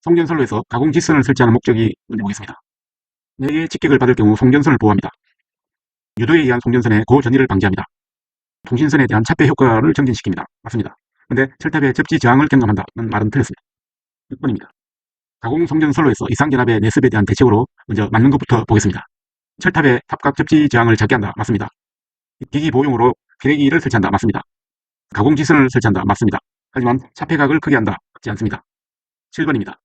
송전선로에서 가공지선을 설치하는 목적이 먼저 보겠습니다. 내의 직격을 받을 경우 송전선을 보호합니다. 유도에 의한 송전선의 고전이를 방지합니다. 통신선에 대한 차폐 효과를 증진시킵니다. 맞습니다. 근데 철탑의 접지 저항을 경감한다는 말은 틀렸습니다. 6번입니다. 가공 송전선로에서 이상전압의 내습에 대한 대책으로 먼저 맞는 것부터 보겠습니다. 철탑의 탑각 접지 저항을 작게 한다. 맞습니다. 기기 보용으로 피레기를 설치한다. 맞습니다. 가공지선을 설치한다. 맞습니다. 하지만 차폐각을 크게 한다. 맞지 않습니다. 7번입니다.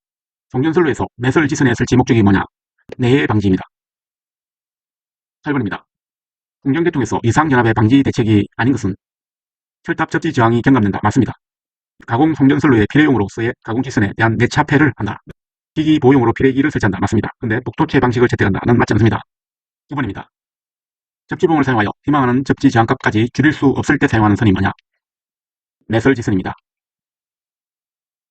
송전선로에서 매설지선의 설치 목적이 뭐냐? 내해 방지입니다. 8번입니다. 송전계통에서 이상전압의 방지 대책이 아닌 것은 철탑 접지 저항이 경감된다. 맞습니다. 가공 송전선로의 피레용으로서의 가공지선에 대한 내차폐를 한다. 기기 보용으로 피레기를 설치한다. 맞습니다. 근데 복토체 방식을 채택한다는 맞지 않습니다. 9번입니다. 접지봉을 사용하여 희망하는 접지 저항값까지 줄일 수 없을 때 사용하는 선이 뭐냐? 매설지선입니다.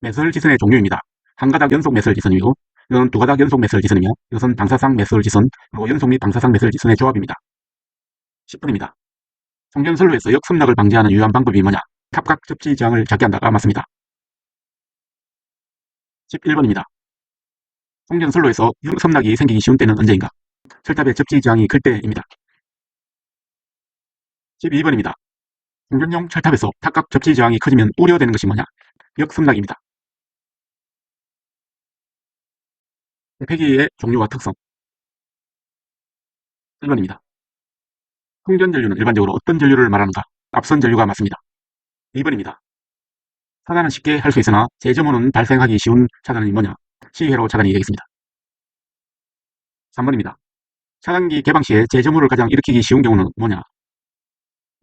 매설지선의 종류입니다. 한 가닥 연속 매설지선이고 이건 두 가닥 연속 매설지선이며 이것은 방사상 매설지선 그리고 연속 및 방사상 매설지선의 조합입니다. 10번입니다. 송전선로에서 역습락을 방지하는 유효한 방법이 뭐냐? 탑각 접지 저항을 작게 한다가 맞습니다. 11번입니다. 송전선로에서 역습락이 생기기 쉬운 때는 언제인가? 철탑의 접지 저항이 클 때입니다. 12번입니다. 송전용 철탑에서 탑각 접지 저항이 커지면 우려되는 것이 뭐냐? 역습락입니다. 폐기의 종류와 특성. 1번입니다. 송전 전류는 일반적으로 어떤 전류를 말하는가? 앞선 전류가 맞습니다. 2번입니다. 차단은 쉽게 할 수 있으나 재점호는 발생하기 쉬운 차단이 뭐냐? 시회로 차단이 되겠습니다. 3번입니다. 차단기 개방 시에 재점호를 가장 일으키기 쉬운 경우는 뭐냐?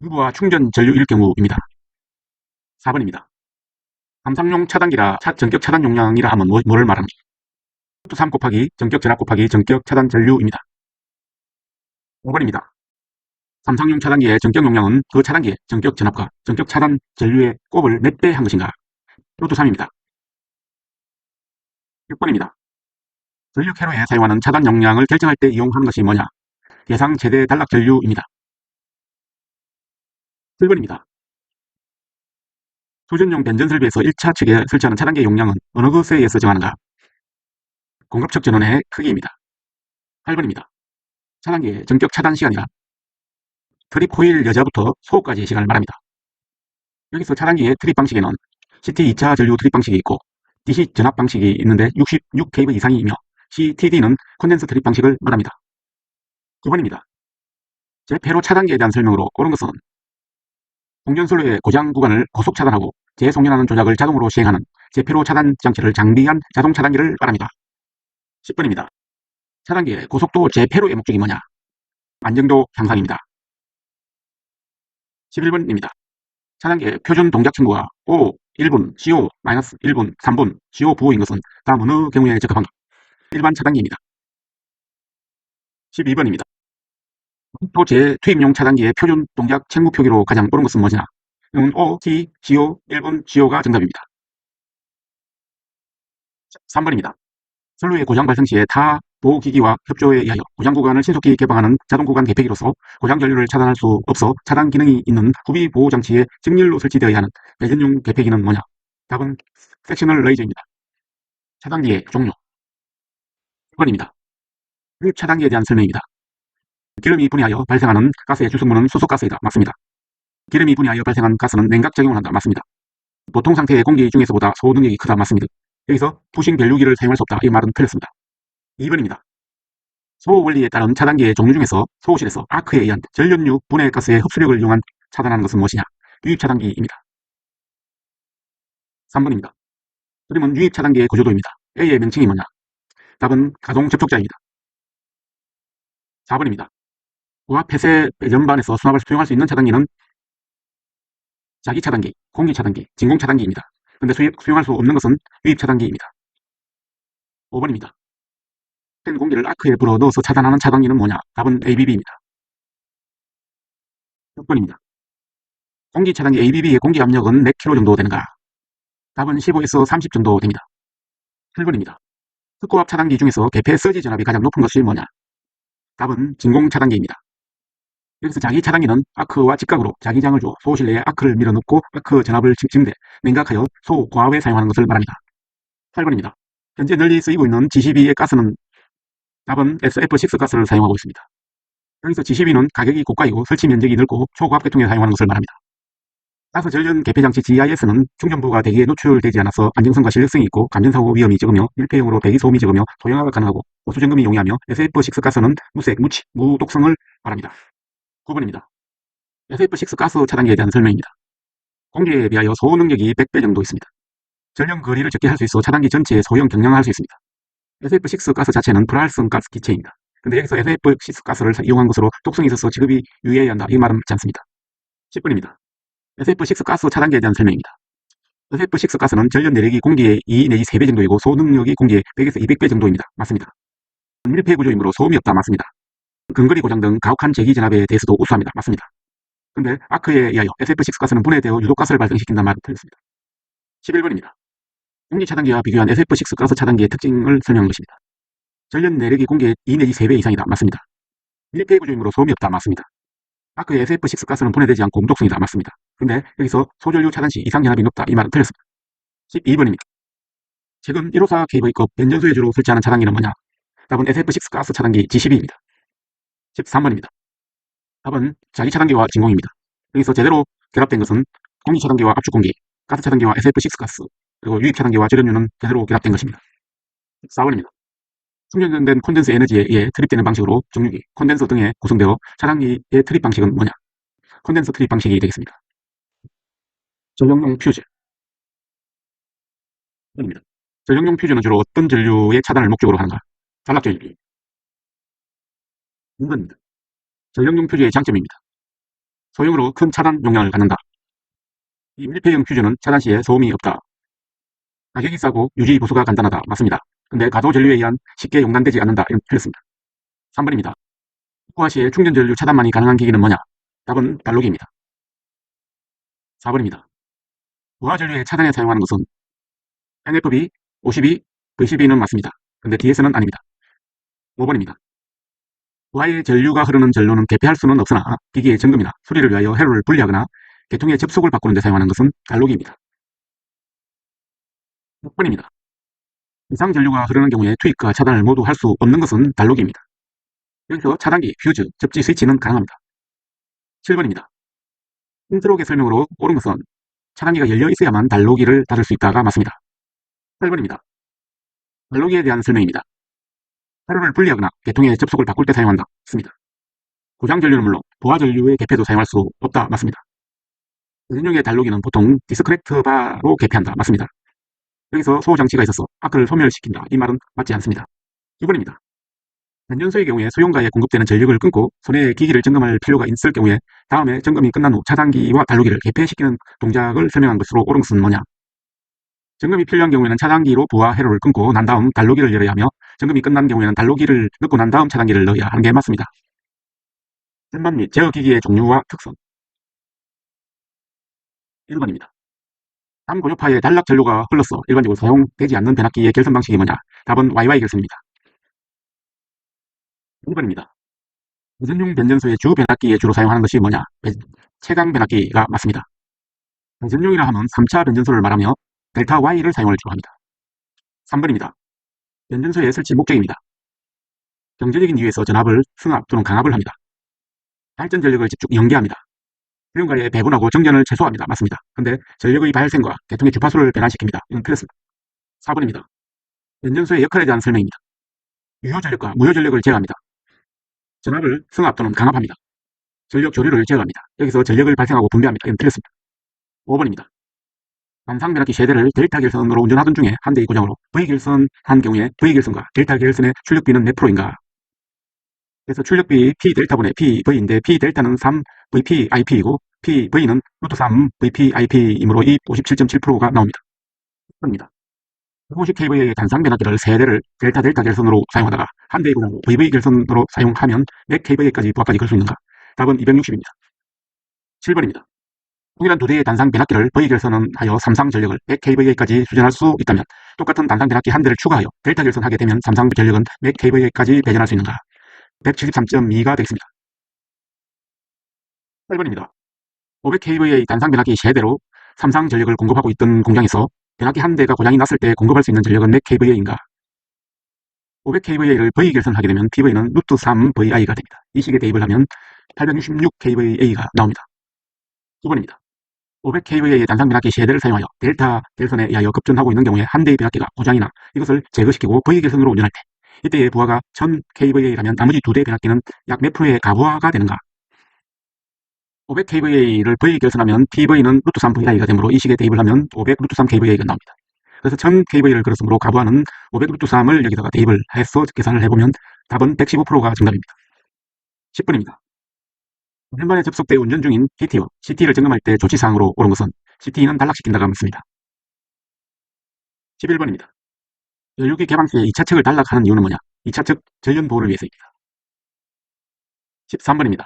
유부와 충전 전류일 경우입니다. 4번입니다. 감상용 차단기라 전격 차단 용량이라 하면 뭐를 말하는가? 3 곱하기 전격 전압 곱하기 전격 차단 전류입니다. 5번입니다. 삼성용 차단기의 전격 용량은 그 차단기의 전격 전압과 전격 차단 전류의 곱을 몇 배 한 것인가? 이것도 3입니다. 6번입니다. 전류 캐로에 사용하는 차단 용량을 결정할 때 이용하는 것이 뭐냐? 예상 최대 단락 전류입니다. 7번입니다. 수전용 변전 설비에서 1차 측에 설치하는 차단기 용량은 어느 것에 의해서 정하는가? 공급측 전원의 크기입니다. 8번입니다. 차단기의 전격 차단 시간이란 트립 코일 여자부터 소까지의 시간을 말합니다. 여기서 차단기의 트립 방식에는 CT 2차 전류 트립 방식이 있고 DC 전압 방식이 있는데 66kV 이상이며 CTD는 콘덴서 트립 방식을 말합니다. 9번입니다. 재폐로 차단기에 대한 설명으로 옳은 것은 송전선로의 고장 구간을 고속 차단하고 재송전하는 조작을 자동으로 시행하는 재폐로 차단 장치를 장비한 자동 차단기를 말합니다. 10번입니다. 차단기의 고속도 재폐로의 목적이 뭐냐? 안정도 향상입니다. 11번입니다. 차단기의 표준 동작 층구가 5, 1분, CO, -1분, 3분, CO 부호인 것은 다음 어느 경우에 적합한가? 일반 차단기입니다. 12번입니다. 또 재투입용 차단기의 표준 동작 층구 표기로 가장 옳은 것은 뭐냐? 5, T, CO, 1분, CO가 정답입니다. 3번입니다. 선로의 고장 발생 시에 타 보호기기와 협조에 의하여 고장 구간을 신속히 개방하는 자동 구간 개폐기로서 고장 전류를 차단할 수 없어 차단 기능이 있는 후비 보호 장치에 직렬로 설치되어야 하는 배전용 개폐기는 뭐냐? 답은 섹셔널 레이저입니다. 차단기의 종류. 1번입니다. 유입 차단기에 대한 설명입니다. 기름이 분해하여 발생하는 가스의 주성분은 수소가스이다. 맞습니다. 기름이 분해하여 발생한 가스는 냉각작용을 한다. 맞습니다. 보통 상태의 공기 중에서보다 소호 능력이 크다. 맞습니다. 여기서 부싱 밸류기를 사용할 수 없다. 이 말은 틀렸습니다. 2번입니다. 소호 원리에 따른 차단기의 종류 중에서 소호실에서 아크에 의한 전력류 분해 가스의 흡수력을 이용한 차단하는 것은 무엇이냐? 유입 차단기입니다. 3번입니다. 그러면 유입 차단기의 구조도입니다. A의 명칭이 뭐냐? 답은 가동 접촉자입니다. 4번입니다. 고압 폐쇄 배전반에서 수납을 수용할 수 있는 차단기는 자기 차단기, 공기 차단기, 진공 차단기입니다. 그런데 수용할 수 없는 것은 유입 차단기입니다. 5번입니다. 뺀 공기를 아크에 불어 넣어서 차단하는 차단기는 뭐냐? 답은 ABB입니다. 6번입니다. 공기 차단기 ABB의 공기 압력은 몇 킬로 정도 되는가? 답은 15에서 30 정도 됩니다. 7번입니다. 특고압 차단기 중에서 개폐 서지 전압이 가장 높은 것이 뭐냐? 답은 진공 차단기입니다. 여기서 자기 차단기는 아크와 직각으로 자기장을 주어 소호실 내에 아크를 밀어넣고 아크 전압을 증대, 냉각하여 소고압에 사용하는 것을 말합니다. 8번입니다. 현재 널리 쓰이고 있는 G12의 가스는 답은 SF6 가스를 사용하고 있습니다. 여기서 G12는 가격이 고가이고 설치 면적이 넓고 초고압 계통에 사용하는 것을 말합니다. 가스 전련 개폐 장치 GIS는 충전부가 대기에 노출되지 않아서 안정성과 실력성이 있고 감전사고 위험이 적으며 밀폐용으로 배기 소음이 적으며 토양화가 가능하고 보수 점검이 용이하며 SF6 가스는 무색, 무독성을 말합니다. 9번입니다. SF6 가스 차단기에 대한 설명입니다. 공기에 비하여 소호 능력이 100배 정도 있습니다. 전력 거리를 적게 할 수 있어 차단기 전체의 소형 경량화할 수 있습니다. SF6 가스 자체는 불활성 가스 기체입니다. 근데 여기서 SF6 가스를 이용한 것으로 독성이 있어서 지급이 유예해야 한다. 이 말은 맞지 않습니다. 10번입니다. SF6 가스 차단기에 대한 설명입니다. SF6 가스는 전력 내력이 공기의 2 내지 3배 정도이고 소호 능력이 공기의 100에서 200배 정도입니다. 맞습니다. 밀폐 구조이므로 소음이 없다. 맞습니다. 근거리 고장 등 가혹한 제기 전압에 대해서도 우수합니다. 맞습니다. 근데 아크에 의하여 SF6 가스는 분해되어 유독가스를 발생시킨다는 말은 틀렸습니다. 11번입니다. 공기 차단기와 비교한 SF6 가스 차단기의 특징을 설명한 것입니다. 전력 내력이 공기의 2 내지 3배 이상이다. 맞습니다. 밀폐 구조이므로 소음이 없다. 맞습니다. 아크의 SF6 가스는 분해되지 않고 무독성이다. 맞습니다. 근데 여기서 소전류 차단 시 이상연합이 높다. 이 말은 틀렸습니다. 12번입니다. 최근 154 KV급 변전소에 주로 설치하는 차단기는 뭐냐? 답은 SF6 가스 차단기 G12입니다. 13번입니다. 답은 자기 차단기와 진공입니다. 여기서 제대로 결합된 것은 공기 차단기와 압축 공기, 가스 차단기와 SF6 가스, 그리고 유입 차단기와 절연유는 제대로 결합된 것입니다. 14번입니다. 충전된 콘덴서 에너지에 의해 트립되는 방식으로 정유기, 콘덴서 등에 구성되어 차단기의 트립 방식은 뭐냐? 콘덴서 트립 방식이 되겠습니다. 전력용 퓨즈. 입니다. 전력용 퓨즈는 주로 어떤 전류의 차단을 목적으로 하는가? 전락전류. 2번입니다. 전력용 퓨즈의 장점입니다. 소형으로 큰 차단 용량을 갖는다. 이 밀폐형 퓨즈는 차단 시에 소음이 없다. 가격이 싸고 유지 보수가 간단하다. 맞습니다. 근데 가도 전류에 의한 쉽게 용단되지 않는다. 이건 틀렸습니다. 3번입니다. 부하 시에 충전 전류 차단만이 가능한 기기는 뭐냐? 답은 발로기입니다. 4번입니다. 부하 전류의 차단에 사용하는 것은 NFB, OCB, VCB는 맞습니다. 근데 DS는 아닙니다. 5번입니다. 부하의 전류가 흐르는 전로는 개폐할 수는 없으나 기기의 점검이나 수리를 위하여 회로를 분리하거나 계통의 접속을 바꾸는 데 사용하는 것은 갈로기입니다. 6번입니다. 이상 전류가 흐르는 경우에 투입과 차단을 모두 할 수 없는 것은 달로기입니다. 여기서 차단기, 퓨즈, 접지 스위치는 가능합니다. 7번입니다. 인트로의 설명으로 옳은 것은 차단기가 열려 있어야만 달로기를 닫을 수 있다가 맞습니다. 8번입니다. 달로기에 대한 설명입니다. 회로를 분리하거나 계통의 접속을 바꿀 때 사용한다. 맞습니다. 고장 전류는 물론 부하 전류의 개폐도 사용할 수 없다. 맞습니다. 전용의 달로기는 보통 디스크렉트 바로 개폐한다. 맞습니다. 여기서 소장치가 있어서 아크를 소멸시킨다. 이 말은 맞지 않습니다. 2번입니다. 변전소의 경우에 수용가에 공급되는 전력을 끊고 손해의 기기를 점검할 필요가 있을 경우에 다음에 점검이 끝난 후 차단기와 달로기를 개폐시키는 동작을 설명한 것으로 옳은 것은 뭐냐? 점검이 필요한 경우에는 차단기로 부하 회로를 끊고 난 다음 달로기를 열어야 하며 점검이 끝난 경우에는 달로기를 넣고 난 다음 차단기를 넣어야 하는 게 맞습니다. 선반 및 제어 기기의 종류와 특성. 1번입니다. 담고유파의 단락 전류가 흘러서 일반적으로 사용되지 않는 변압기의 결선 방식이 뭐냐? 답은 YY 결선입니다. 2번입니다. 무전용 변전소의 주 변압기에 주로 사용하는 것이 뭐냐? 채강 변압기가 맞습니다. 변전용이라 하면 3차 변전소를 말하며 델타 Y를 사용을 주로 합니다. 3번입니다. 변전소의 설치 목적입니다. 경제적인 이유에서 전압을 승합 또는 강압을 합니다. 발전 전력을 집중 연계합니다. 사용가에 배분하고 정전을 최소화합니다. 맞습니다. 근데 전력의 발생과 계통의 주파수를 변환시킵니다. 이건 틀렸습니다. 4번입니다. 변전소의 역할에 대한 설명입니다. 유효 전력과 무효 전력을 제어합니다. 전압을 승합 또는 강압합니다. 전력 조류를 제어합니다. 여기서 전력을 발생하고 분배합니다. 이건 틀렸습니다. 5번입니다. 단상 변압기 세대를 델타 결선으로 운전하던 중에 한 대의 고장으로 V 결선 한 경우에 V 결선과 델타 결선의 출력비는 몇 프로인가? 그래서 출력비 P 델타분의 P V인데 P 델타는 3 VP IP이고 P V는 루트 3 VP IP이므로 이 57.7%가 나옵니다. 1번입니다. 150 kV의 단상 변압기를 세대를 델타 결선으로 사용하다가 한 대의 고장으로 VV 결선으로 사용하면 몇 kV까지 부하까지 걸 수 있는가? 답은 260입니다. 7번입니다. 동일한 두 대의 단상 변압기를 V 결선은 하여 삼상 전력을 100 kVA까지 수전할 수 있다면 똑같은 단상 변압기 한 대를 추가하여 델타 결선하게 되면 삼상 전력은 100 kVA까지 배전할 수 있는가? 173.2가 되겠습니다. 8번입니다. 500 kVA 단상 변압기 세대로 삼상 전력을 공급하고 있던 공장에서 변압기 한 대가 고장이 났을 때 공급할 수 있는 전력은 몇 kVA인가? 500 kVA를 V 결선하게 되면 PV는 루트 3 VI가 됩니다. 이 식에 대입을 하면 866 kVA가 나옵니다. 2번입니다. 500 kVA의 단상 변압기 세대를 사용하여 델타 결선에 의하여 급전하고 있는 경우에 한 대의 변압기가 고장이나 이것을 제거시키고 V 결선으로 운전할 때 이때의 부하가 1000 kVA라면 나머지 두 대의 변압기는 약 몇 프로의 가부하가 되는가? 500 kVA를 V 결선하면 PV는 루트 3 VI가 되므로 이 식에 대입을 하면 500 루트 3 kVA가 나옵니다. 그래서 1000 kVA를 걸었으므로 가부하는 500 루트 3을 여기다가 대입을 해서 계산을 해보면 답은 115%가 정답입니다. 10번입니다. 현반에 접속되어 운전 중인 DT와 CT를 점검할 때 조치사항으로 옳은 것은 CT는 단락시킨다가 맞습니다. 11번입니다. 연료기 개방 시에 2차 측을 단락하는 이유는 뭐냐? 2차 측 전련 보호를 위해서입니다. 13번입니다.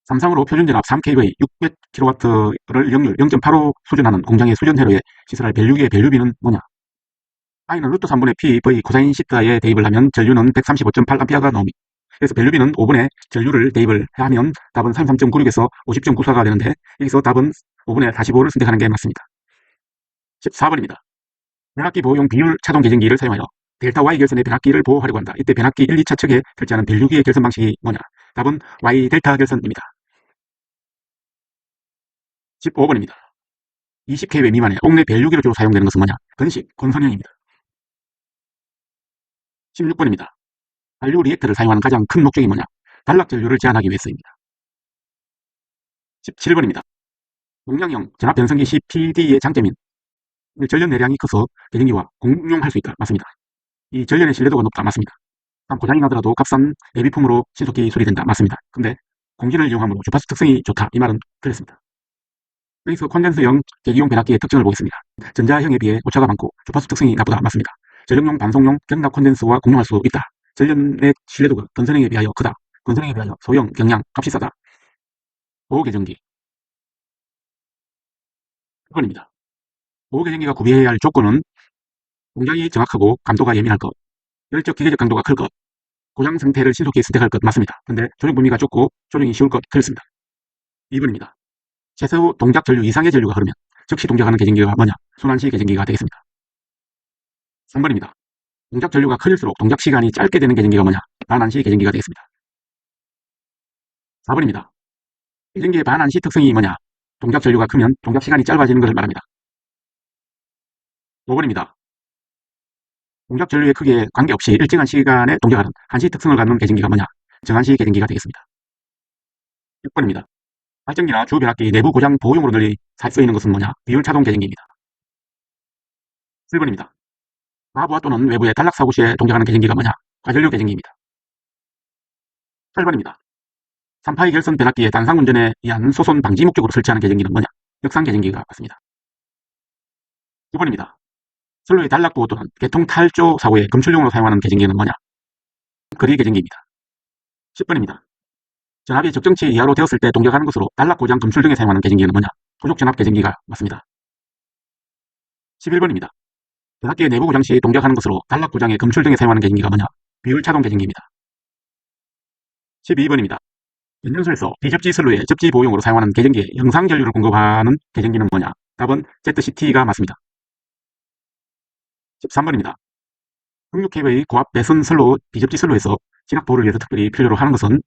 삼성으로 표준 전압 3kV 600kW를 역률 0.85 수준하는 공장의 수전 회로에 시설할 밸류기의 밸류비는 뭐냐? I는 루트 3분의 P, V, 코사인 시타에 대입을 하면 전류는 135.8A가 나옵니다. 그래서 밸류비는 5분의 전류를 대입을 하면 답은 33.96에서 50.94가 되는데 여기서 답은 5분의 45를 선택하는 게 맞습니다. 14번입니다. 변압기 보호용 비율 차동 계정기를 사용하여 델타 Y 결선의 변압기를 보호하려고 한다. 이때 변압기 1, 2차 측에 설치하는 밸류기의 결선 방식이 뭐냐? 답은 Y 델타 결선입니다. 15번입니다. 20kW 미만의 옥내 밸류기로 주로 사용되는 것은 뭐냐? 건식, 건선형입니다. 16번입니다. 한류 리액터를 사용하는 가장 큰 목적이 뭐냐? 단락 전류를 제한하기 위해서입니다. 17번입니다. 용량형 전압 변성기 CPD의 장점인 전련 내량이 커서 계정기와 공용할 수 있다. 맞습니다. 이 전련의 신뢰도가 높다. 맞습니다. 고장이 나더라도 값싼 예비품으로 신속히 수리된다. 맞습니다. 근데 공진을 이용함으로 주파수 특성이 좋다. 이 말은 틀렸습니다. 여기서 콘덴서형 계기용 변압기의 특징을 보겠습니다. 전자형에 비해 오차가 많고 주파수 특성이 나쁘다. 맞습니다. 전력용 반송용 경납 콘덴서와 공용할 수 있다. 전련의 신뢰도가 건선형에 비하여 크다. 건선형에 비하여 소형, 경량, 값이 싸다. 보호계정기 1번입니다. 보호계정기가 구비해야 할 조건은 동작이 정확하고 감도가 예민할 것, 열적 기계적 강도가 클 것, 고장 상태를 신속히 선택할 것. 맞습니다. 근데 조정 범위가 좁고 조정이 쉬울 것. 틀렸습니다. 2번입니다. 최소 동작 전류 이상의 전류가 흐르면 즉시 동작하는 계정기가 뭐냐? 순환시 계정기가 되겠습니다. 3번입니다. 동작 전류가 커질수록 동작 시간이 짧게 되는 계정기가 뭐냐? 반환시 계정기가 되겠습니다. 4번입니다. 계정기의 반환시 특성이 뭐냐? 동작 전류가 크면 동작 시간이 짧아지는 것을 말합니다. 5번입니다. 동작 전류의 크기에 관계없이 일정한 시간에 동작하는 한시 특성을 갖는 계정기가 뭐냐? 정한시 계정기가 되겠습니다. 6번입니다. 발전기나 주변압기 내부 고장 보호용으로 널리 쓰이는 것은 뭐냐? 비율 차동 계정기입니다. 7번입니다. 하부와 또는 외부의 단락 사고 시에 동작하는 계정기가 뭐냐? 과전류 계정기입니다. 8번입니다. 3파이 결선 변압기의 단상 운전에 의한 소손 방지 목적으로 설치하는 계정기는 뭐냐? 역상 계정기가 맞습니다. 9번입니다. 선로의 단락 보호 또는 개통 탈조 사고에 검출용으로 사용하는 계정기는 뭐냐? 거리 계정기입니다. 10번입니다. 전압이 적정치 이하로 되었을 때 동작하는 것으로 단락 고장 검출 등에 사용하는 계정기는 뭐냐? 소속 전압 계정기가 맞습니다. 11번입니다. 변압기의 내부 고장 시 동작하는 것으로 단락 고장의 검출 등에 사용하는 계정기가 뭐냐? 비율 차동 계정기입니다. 12번입니다. 연전소에서 비접지 선로의 접지 보호용으로 사용하는 계정기에 영상 전류를 공급하는 계정기는 뭐냐? 답은 ZCT가 맞습니다. 13번입니다. 16kV 고압 배선 선로 비접지 선로에서 진압 보호를 위해서 특별히 필요로 하는 것은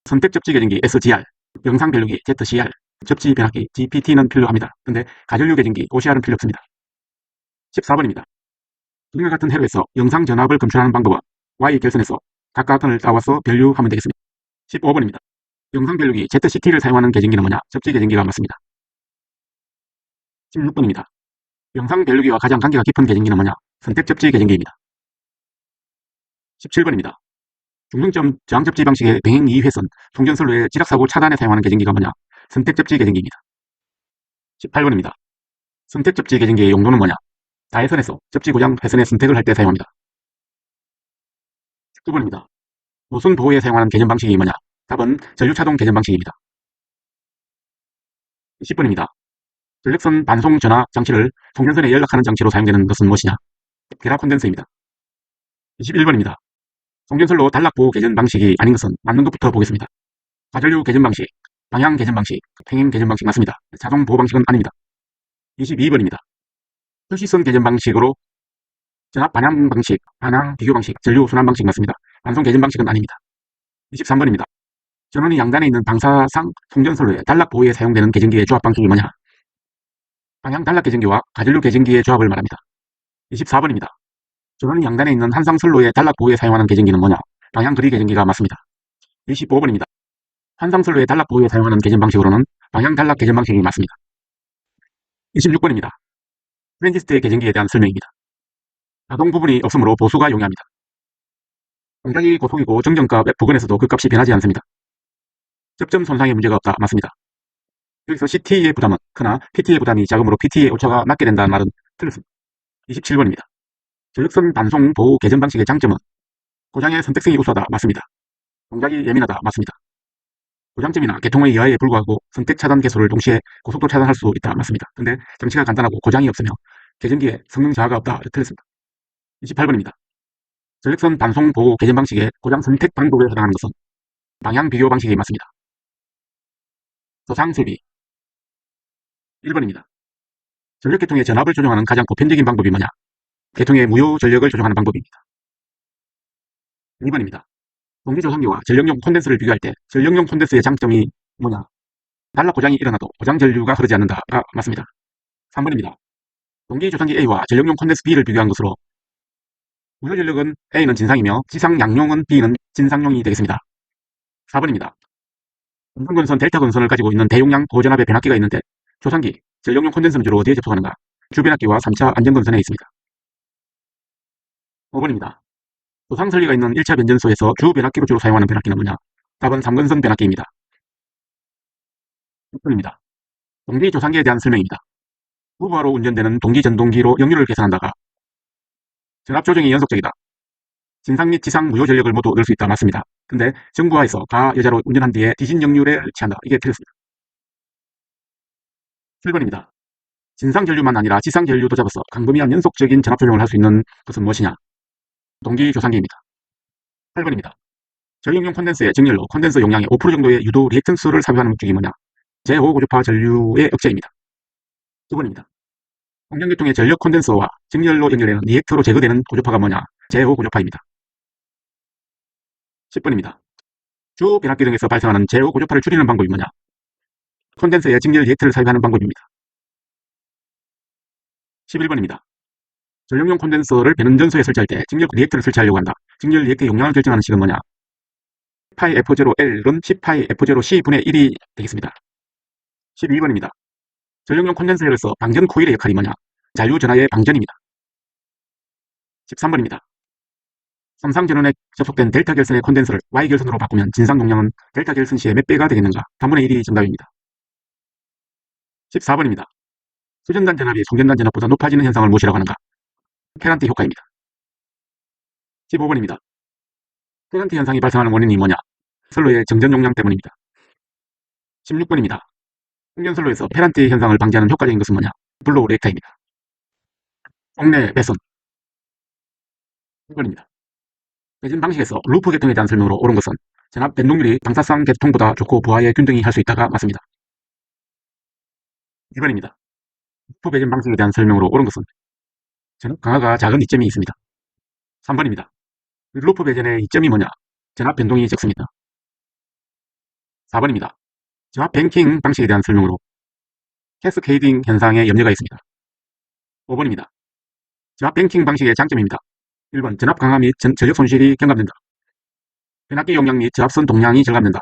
선택 접지 계정기 SGR, 영상 변류기 ZCR, 접지 변압기 GPT는 필요합니다. 근데 가전류 계정기 OCR은 필요 없습니다. 14번입니다. 등과 같은 회로에서 영상 전압을 검출하는 방법은 Y 결선에서 각각 선을 따와서 변류하면 되겠습니다. 15번입니다. 영상 변류기 ZCT를 사용하는 계정기는 뭐냐? 접지 계정기가 맞습니다. 16번입니다. 영상 변류기와 가장 관계가 깊은 계정기는 뭐냐? 선택 접지 계정기입니다. 17번입니다. 중등점 저항 접지 방식의 병행 2회선 송전선로의 지락사고 차단에 사용하는 계정기가 뭐냐? 선택 접지 계정기입니다. 18번입니다. 선택 접지 계정기의 용도는 뭐냐? 다해선에서 접지 고장 회선의 선택을 할 때 사용합니다. 19번입니다. 노선 보호에 사용하는 개전 방식이 뭐냐? 답은 전류차동 개전 방식입니다. 20번입니다. 전력선 반송 전화 장치를 송전선에 연락하는 장치로 사용되는 것은 무엇이냐? 결합 콘덴서입니다. 21번입니다. 송전선로 단락 보호 개전 방식이 아닌 것은 맞는 것부터 보겠습니다. 과전류 개전 방식, 방향 개전 방식, 평행 개전 방식 맞습니다. 자동 보호 방식은 아닙니다. 22번입니다. 표시선 개전 방식으로 전압 반향 방식, 반향 비교 방식, 전류 순환 방식 맞습니다. 반송 개전 방식은 아닙니다. 23번입니다. 전원이 양단에 있는 방사상 송전선로의 단락 보호에 사용되는 계전기의 조합 방식이 뭐냐? 방향 단락 계전기와 가전류 계전기의 조합을 말합니다. 24번입니다. 전원이 양단에 있는 한상선로의 단락 보호에 사용하는 계전기는 뭐냐? 방향 거리 계전기가 맞습니다. 25번입니다. 한상선로의 단락 보호에 사용하는 계전 방식으로는 방향 단락 계전 방식이 맞습니다. 26번입니다. 트랜지스터의 계전기에 대한 설명입니다. 자동 부분이 없으므로 보수가 용이합니다. 동작이 고속이고 정정값 부근에서도 그 값이 변하지 않습니다. 접점 손상에 문제가 없다. 맞습니다. 여기서 CT의 부담은 크나 PT의 부담이 작으므로 PT의 오차가 낮게 된다는 말은 틀렸습니다. 27번입니다. 전력선 반송 보호 개전 방식의 장점은 고장의 선택성이 우수하다. 맞습니다. 동작이 예민하다. 맞습니다. 고장점이나 개통의 여하에 불구하고 선택 차단 개소를 동시에 고속도 차단할 수 있다. 맞습니다. 근데 장치가 간단하고 고장이 없으며 개전기에 성능 저하가 없다. 틀렸습니다. 28번입니다. 전력선 반송 보호 개전 방식의 고장 선택 방법에 해당하는 것은 방향 비교 방식이 맞습니다. 소상술비 1번입니다. 전력 계통의 전압을 조정하는 가장 보편적인 방법이 뭐냐? 계통의 무효 전력을 조정하는 방법입니다. 2번입니다. 동기조성기와 전력용 콘덴서를 비교할 때 전력용 콘덴서의 장점이 뭐냐? 단락 고장이 일어나도 고장 전류가 흐르지 않는다가 맞습니다. 3번입니다. 동기조성기 A와 전력용 콘덴서 B를 비교한 것으로 무효 전력은 A는 진상이며 지상 양용은 B는 진상용이 되겠습니다. 4번입니다. 음성건선 델타 건선을 가지고 있는 대용량 고전압의 변압기가 있는데 조상기, 전력용 콘덴서는 주로 어디에 접속하는가? 주변압기와 3차 안전건선에 있습니다. 5번입니다. 조상설리가 있는 1차 변전소에서 주 변압기로 주로 사용하는 변압기는 뭐냐? 답은 3건선 변압기입니다. 6번입니다. 동기 조상기에 대한 설명입니다. 무부하로 운전되는 동기 전동기로 역류를 계산한다가 전압 조정이 연속적이다. 진상 및 지상 무효 전력을 모두 얻을 수 있다. 맞습니다. 근데 정부하에서 가 여자로 운전한 뒤에 디진 역류를 취한다. 이게 틀렸습니다. 7번입니다. 진상 전류만 아니라 지상 전류도 잡아서 광범위한 연속적인 전압 조정을 할 수 있는 것은 무엇이냐? 동기 조상기입니다. 8번입니다. 전력용 콘덴서의 정렬로 콘덴서 용량의 5% 정도의 유도 리액턴스를 삽입하는 목적이 뭐냐? 제5고주파 전류의 억제입니다. 9번입니다. 공정계통의 전력 콘덴서와 정렬로 연결되는 리액터로 제거되는 고주파가 뭐냐? 제5고주파입니다. 10번입니다. 주 변압기 등에서 발생하는 제5고주파를 줄이는 방법이 뭐냐? 콘덴서에 정렬 리액터를 삽입하는 방법입니다. 11번입니다. 전력용 콘덴서를 변원전소에 설치할 때 정렬 리액터를 설치하려고 한다. 정렬 리액터 용량을 결정하는 식은 뭐냐? 10파이 F0L은 10파이 F0C분의 1이 되겠습니다. 12번입니다. 전력용 콘덴서에서 방전 코일의 역할이 뭐냐? 잔류 전하의 방전입니다. 13번입니다. 삼상 전원에 접속된 델타 결선의 콘덴서를 Y 결선으로 바꾸면 진상 용량은 델타 결선 시에 몇 배가 되겠는가? 3분의 1이 정답입니다. 14번입니다. 수전단 전압이 송전단 전압보다 높아지는 현상을 무엇이라고 하는가? 페란티 효과입니다. 15번입니다. 페란티 현상이 발생하는 원인이 뭐냐? 선로의 정전 용량 때문입니다. 16번입니다. 충전선로에서 페란티 현상을 방지하는 효과적인 것은 뭐냐? 블로우 리액터입니다. 옥내 배선 1번입니다. 배진 방식에서 루프 계통에 대한 설명으로 옳은 것은 전압 변동률이 방사성 계통보다 좋고 부하에 균등히 할 수 있다가 맞습니다. 2번입니다. 루프 배진 방식에 대한 설명으로 옳은 것은 전압 강화가 작은 이점이 있습니다. 3번입니다. 루프 배진의 이점이 뭐냐? 전압 변동이 적습니다. 4번입니다. 전압 뱅킹 방식에 대한 설명으로 캐스케이딩 현상에 염려가 있습니다. 5번입니다. 전압 뱅킹 방식의 장점입니다. 1번 전압 강화 및 전력 손실이 경감된다. 변압기 용량 및 저압선 동량이 절감된다.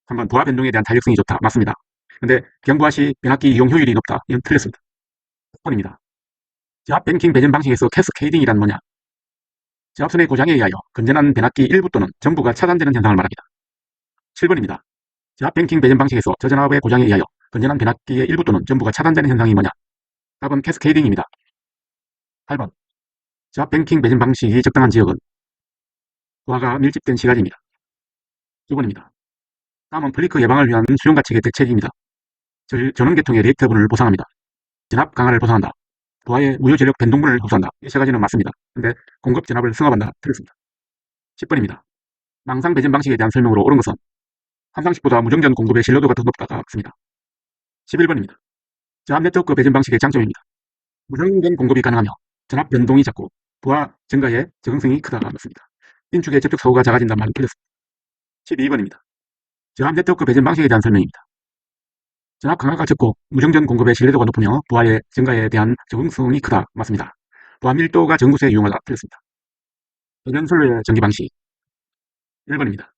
3번 부하 변동에 대한 탄력성이 좋다. 맞습니다. 근데 경부하 시 변압기 이용 효율이 높다. 이건 틀렸습니다. 6번입니다. 저압 뱅킹 배전 방식에서 캐스케이딩이란 뭐냐? 저압선의 고장에 의하여 건전한 변압기 일부 또는 전부가 차단되는 현상을 말합니다. 7번입니다. 저압 뱅킹 배전 방식에서 저전압의 고장에 의하여 건전한 변압기의 일부 또는 전부가 차단되는 현상이 뭐냐? 답은 캐스케이딩입니다. 8번. 저압 뱅킹 배전 방식이 적당한 지역은 부하가 밀집된 시가지입니다. 2번입니다. 다음은 플리크 예방을 위한 수용가책의 대책입니다. 전원계통의 리액터분을 보상합니다. 전압 강화를 보상한다. 부하의 무효 전력 변동분을 흡수한다. 이 세 가지는 맞습니다. 근데 공급 전압을 승합한다. 틀렸습니다. 10번입니다. 망상 배전 방식에 대한 설명으로 옳은 것은 함상식보다 무정전 공급의 신뢰도가 더 높다가 맞습니다. 11번입니다. 저압 네트워크 배전 방식의 장점입니다. 무정전 공급이 가능하며 전압 변동이 작고 부하 증가에 적응성이 크다가 맞습니다. 인축의 접촉 사고가 작아진다는 말은 틀렸습니다. 12번입니다. 저압 네트워크 배전 방식에 대한 설명입니다. 전압 강화가 적고 무정전 공급의 신뢰도가 높으며 부하의 증가에 대한 적응성이 크다. 맞습니다. 부하 밀도가 전구수에 유용하다. 틀렸습니다. 배전선로의 전기 방식 1번입니다.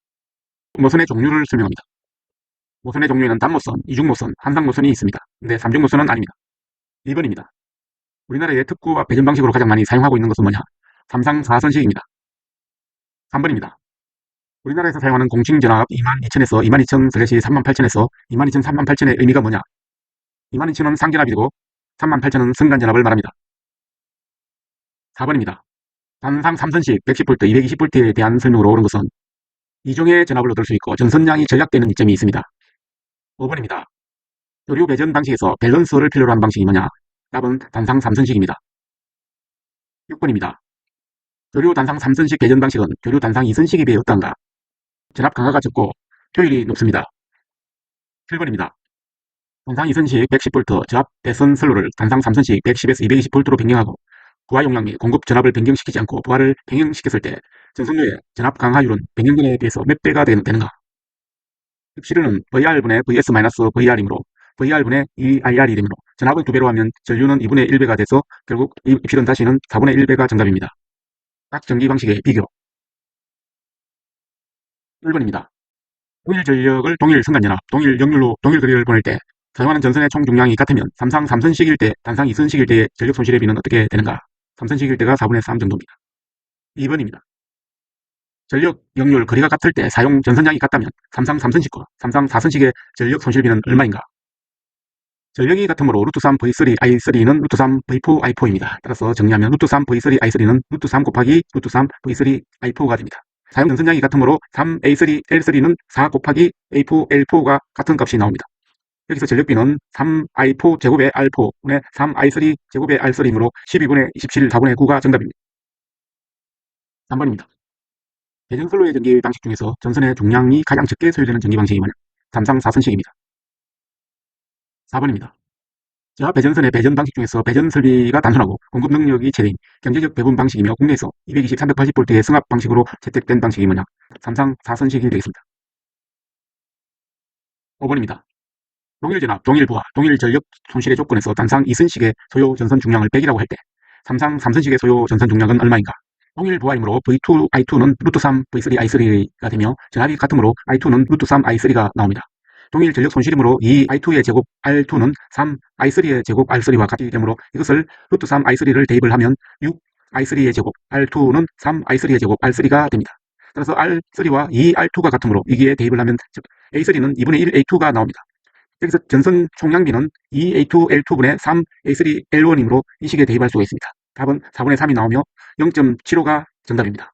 모선의 종류를 설명합니다. 모선의 종류에는 단모선, 이중모선, 한상모선이 있습니다. 근데 3중모선은 아닙니다. 2번입니다. 우리나라의 특구와 배전 방식으로 가장 많이 사용하고 있는 것은 뭐냐? 3상 4선식입니다. 3번입니다. 우리나라에서 사용하는 공칭전압 22,000에서 22,000/38,000에서 22,000, 38,000의 의미가 뭐냐? 22,000은 상전압이고 38,000은 승간전압을 말합니다. 4번입니다. 단상 3선식 110V, 220V에 대한 설명으로 옳은 것은 이종의 전압을 얻을 수 있고 전선량이 절약되는 이점이 있습니다. 5번입니다. 교류 배전 방식에서 밸런스를 필요로 하는 방식이 뭐냐? 답은 단상 3선식입니다. 6번입니다. 교류 단상 3선식 배전 방식은 교류 단상 2선식에 비해 어떤가? 전압 강화가 적고 효율이 높습니다. 7번입니다. 단상 2선식 110V 저압 배선 슬로를 단상 3선식 110에서 220V로 변경하고 부하 용량 및 공급 전압을 변경시키지 않고 부하를 변경시켰을 때 전선료의 전압 강화율은 변경 전에 비해서 몇 배가 되는가? 흡실은 VR분의 VS-VR이므로 VR분의 EIR이 되므로 전압을 2배로 하면 전류는 2분의 1배가 돼서 결국 입실은 다시는 4분의 1배가 정답입니다. 각 전기 방식의 비교. 1번입니다. 동일 전력을 동일 순간연합, 동일 역률로 동일 거리를 보낼 때 사용하는 전선의 총 중량이 같으면 삼상 3선식일 때, 단상 2선식일 때의 전력 손실의 비는 어떻게 되는가? 3선식일 때가 4분의 3 정도입니다. 2번입니다. 전력 역률 거리가 같을 때 사용 전선량이 같다면 삼상 3선식과 삼상 4선식의 전력 손실비는 얼마인가? 전력이 같으므로 루트 3 V3 I3는 루트 3 V4 I4입니다. 따라서 정리하면 루트 3 V3 I3는 루트 3 곱하기 루트 3 V3 I4가 됩니다. 사용 전선량이 같으므로 3A3 L3는 4 곱하기 A4 L4가 같은 값이 나옵니다. 여기서 전력비는 3I4 제곱의 R4분의 3I3 제곱의 R3이므로 12분의 27, 4분의 9가 정답입니다. 3번입니다. 배전슬로의 전기 방식 중에서 전선의 중량이 가장 적게 소요되는 전기 방식이 뭐냐? 삼상 4선식입니다. 4번입니다. 저압 배전선의 배전 방식 중에서 배전 설비가 단순하고 공급 능력이 최대인 경제적 배분 방식이며 국내에서 220, 380V의 승합 방식으로 채택된 방식이 뭐냐? 삼상 4선식이 되겠습니다. 5번입니다. 동일 전압, 동일 부하, 동일 전력 손실의 조건에서 단상 2선식의 소요 전선 중량을 100이라고 할 때 삼상 3선식의 소요 전선 중량은 얼마인가? 동일 부하이므로 V2, I2는 루트 3 V3 I3가 되며 전압이 같으므로 I2는 루트 3 I3가 나옵니다. 동일 전력 손실이므로 2 I2의 제곱 R2는 3 I3의 제곱 R3와 같이 되므로 이것을 루트 3 I3를 대입을 하면 6 I3의 제곱 R2는 3 I3의 제곱 R3가 됩니다. 따라서 R3와 2 R2가 같으므로 이기에 대입을 하면 A3는 2분의 1 A2가 나옵니다. 여기서 전선 총량비는 2A2L2분의 3A3L1이므로 이 식에 대입할 수가 있습니다. 답은 4분의 3이 나오며 0.75가 정답입니다.